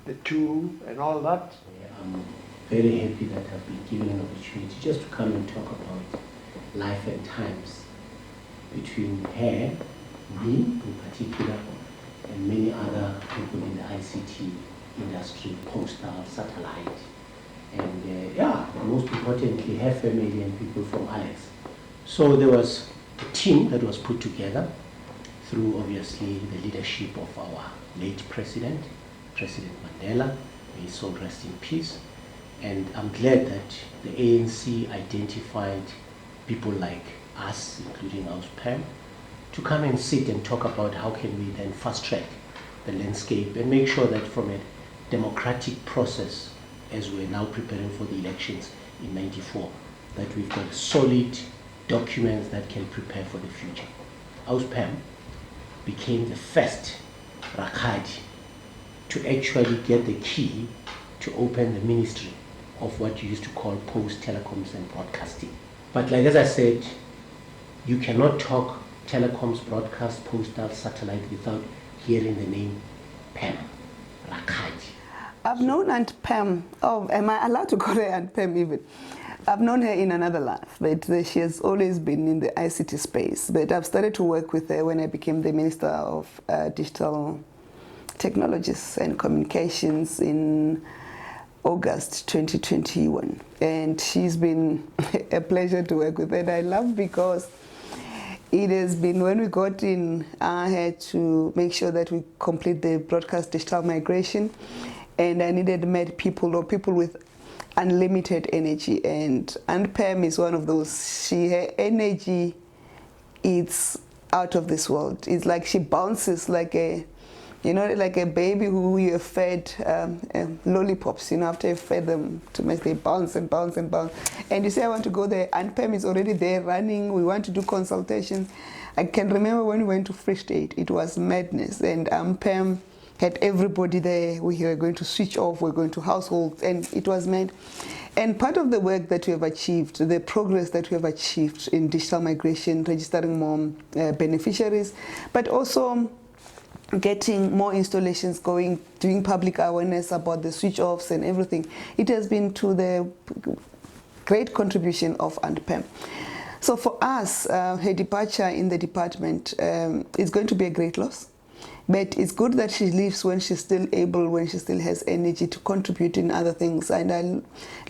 the two and all that. I'm very happy that I've been given an opportunity just to come and talk about life and times between her, me in particular, and many other people in the ICT industry, postal, satellite, and yeah, most importantly, her family and people from Alex. So there was a team that was put together through obviously the leadership of our late president, President Mandela, may his soul rest in peace. And I'm glad that the ANC identified people like us, including our PEM, to come and sit and talk about how can we then fast track the landscape and make sure that from a democratic process, as we're now preparing for the elections in '94, that we've got solid documents that can prepare for the future. Our PEM became the first Rakadi to actually get the key to open the ministry of what you used to call post, telecoms and broadcasting. But like as I said, you cannot talk telecoms, broadcast, postal, satellite without hearing the name PEM, Rakadi. I've known Aunt Pam, oh, am I allowed to call her Aunt Pam even? I've known her in another life, but she has always been in the ICT space. But I've started to work with her when I became the Minister of Digital Technologies and Communications in August 2021. And she's been a pleasure to work with. And I love because it has been when we got in, I had to make sure that we complete the broadcast digital migration. And I needed mad people or people with unlimited energy. And Pam is one of those. Her energy, it's out of this world. It's like she bounces like a, you know, like a baby who you have fed lollipops, you know, after you fed them too much, they bounce and bounce and bounce. And you say, I want to go there, and Pam is already there running, we want to do consultations. I can remember when we went to Free State, it was madness, and Pam had everybody there. We were going to switch off, we're going to households, and it was mad. And part of the work that we have achieved, the progress that we have achieved in digital migration, registering more beneficiaries, but also getting more installations going, doing public awareness about the switch-offs and everything, it has been to the great contribution of Aunt Pam. So for us, her departure in the department is going to be a great loss. But it's good that she leaves when she's still able, when she still has energy to contribute in other things. And I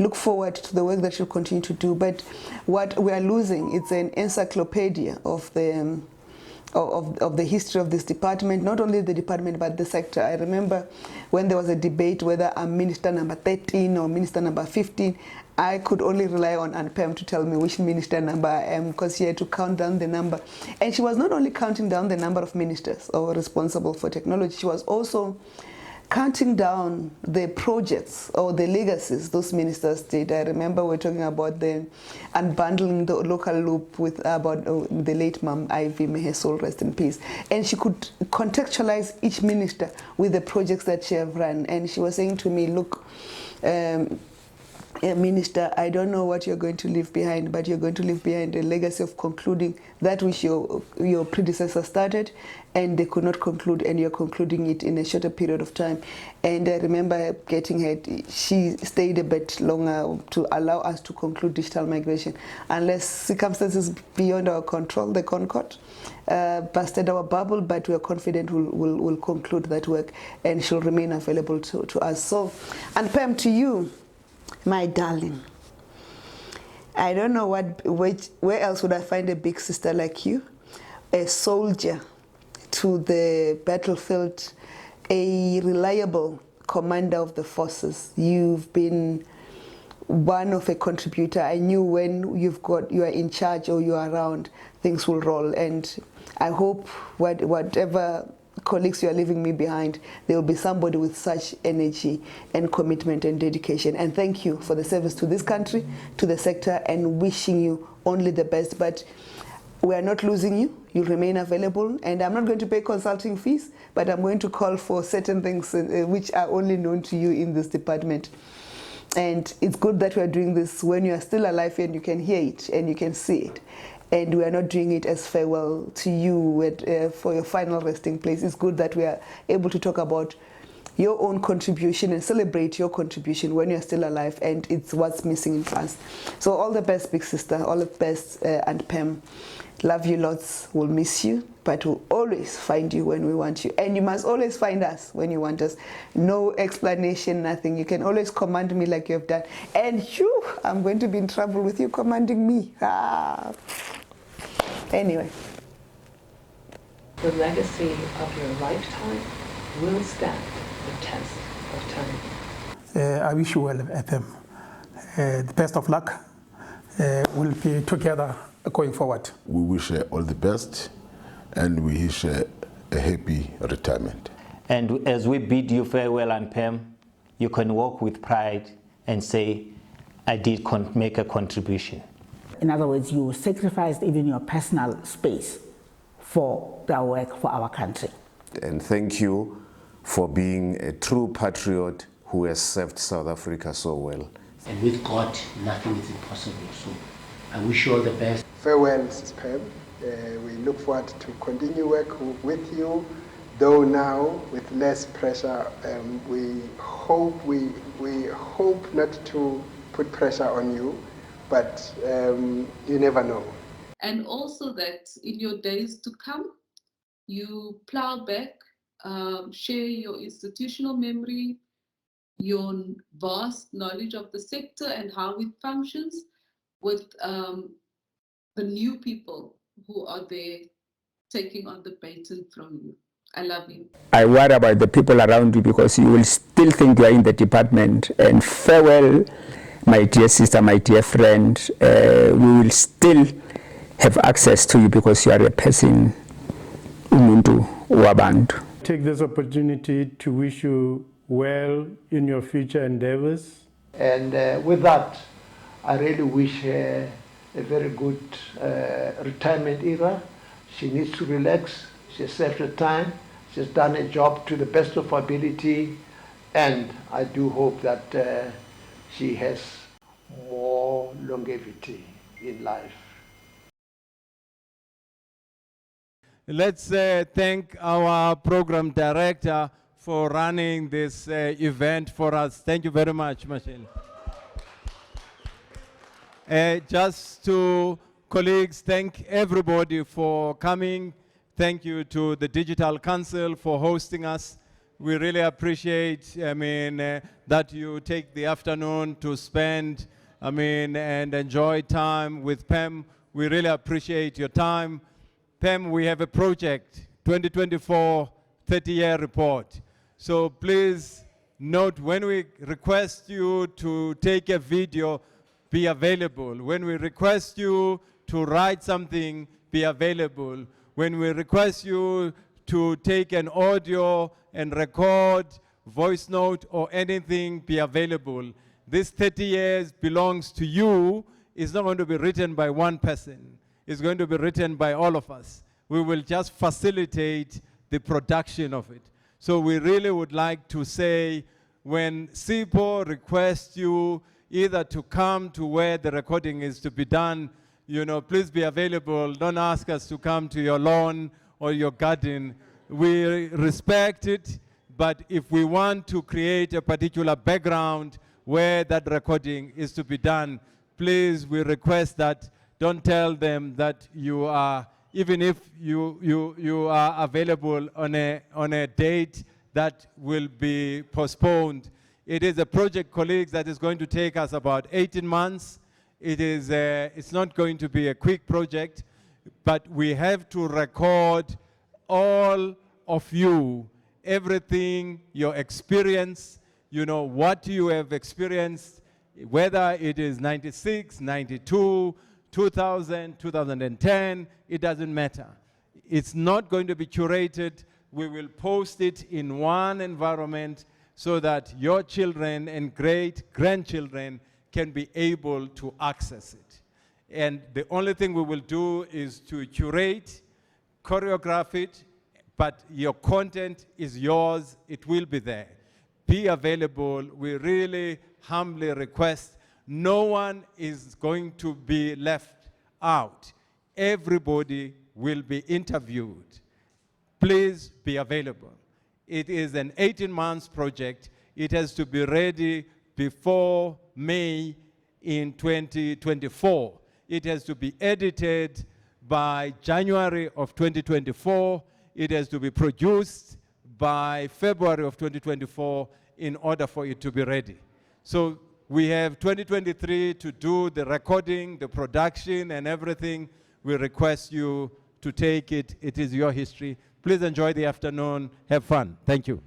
look forward to the work that she'll continue to do. But what we are losing, it's an encyclopedia of the history of this department, not only the department, but the sector. I remember when there was a debate whether I'm minister number 13 or minister number 15, I could only rely on Aunt Pam to tell me which minister number I am, because she had to count down the number. And she was not only counting down the number of ministers or responsible for technology, she was also counting down the projects or the legacies those ministers did. I remember we're talking about the unbundling the local loop with about the late Mom Ivy, may her soul rest in peace. And she could contextualize each minister with the projects that she have run. And she was saying to me, look, Minister, I don't know what you're going to leave behind, but you're going to leave behind a legacy of concluding that which your predecessor started, and they could not conclude, and you're concluding it in a shorter period of time. And I remember getting her, she stayed a bit longer to allow us to conclude digital migration, unless circumstances beyond our control, the Concord, busted our bubble, but we're confident we'll conclude that work, and she'll remain available to us. So, and Pam, to you, my darling, I don't know where else would I find a big sister like you, a soldier to the battlefield, a reliable commander of the forces. You've been one of a contributor. I knew when you are in charge or you are around, things will roll. And I hope whatever colleagues you are leaving me behind, there will be somebody with such energy and commitment and dedication. And thank you for the service to this country, to the sector, and wishing you only the best. But we are not losing you. You'll remain available. And I'm not going to pay consulting fees, but I'm going to call for certain things which are only known to you in this department. And it's good that we are doing this when you are still alive and you can hear it and you can see it. And we are not doing it as farewell to you for your final resting place. It's good that we are able to talk about your own contribution and celebrate your contribution when you're still alive, and it's what's missing in us. So all the best, big sister, all the best, and Pam. Love you lots, we'll miss you, but we'll always find you when we want you. And you must always find us when you want us. No explanation, nothing. You can always command me like you have done. And you, I'm going to be in trouble with you commanding me. Anyway. The legacy of your lifetime will stand the test of time. I wish you well, Pam. The best of luck. We'll be together going forward. We wish her all the best, and we wish her a happy retirement. And as we bid you farewell, and Pam, you can walk with pride and say, I did make a contribution. In other words, you sacrificed even your personal space for our work for our country. And thank you for being a true patriot who has served South Africa so well. And with God, nothing is impossible. So I wish you all the best. Farewell, Mrs. Pam. We look forward to continue work with you, though now with less pressure. We hope not to put pressure on you, but you never know. And also that in your days to come, you plow back, share your institutional memory, your vast knowledge of the sector and how it functions with the new people who are there taking on the baton from you. I love you. I worry about the people around you because you will still think you are in the department. And farewell, my dear sister, my dear friend. We will still have access to you because you are a person, umuntu wabantu. Take this opportunity to wish you well in your future endeavors. And with that, I really wish her a very good retirement era. She needs to relax. She's served her time. She's done a job to the best of her ability. And I do hope that she has more longevity in life. Let's thank our program director for running this event for us. Thank you very much, Michelle. Just to colleagues, thank everybody for coming. Thank you to the Digital Council for hosting us. We really appreciate, that you take the afternoon to spend, and enjoy time with Pam. We really appreciate your time. Pam, we have a project, 2024 30-year report. So please note, when we request you to take a video, be available. When we request you to write something, be available. When we request you to take an audio and record voice note or anything be available. This 30 years belongs to you. It's not going to be written by one person. It's going to be written by all of us. We will just facilitate the production of it. So we really would like to say, when SIPO requests you either to come to where the recording is to be done, you know, please be available. Don't ask us to come to your lawn or your garden. We respect it, but if we want to create a particular background where that recording is to be done, please, we request that don't tell them that you are, even if you are available on a date that will be postponed. It is a project, colleagues, that is going to take us about 18 months. It's not going to be a quick project, but we have to record all of you, everything, your experience, you know, what you have experienced, whether it is 96, 92, 2000, 2010, it doesn't matter. It's not going to be curated. We will post it in one environment so that your children and great-grandchildren can be able to access it. And the only thing we will do is to curate, choreograph it, but your content is yours. It will be there. Be available. We really humbly request. No one is going to be left out. Everybody will be interviewed. Please be available. It is an 18-month project. It has to be ready before May in 2024. It has to be edited by January of 2024. It has to be produced by February of 2024 in order for it to be ready. So we have 2023 to do the recording, the production, and everything. We request you to take it. It is your history. Please enjoy the afternoon. Have fun. Thank you.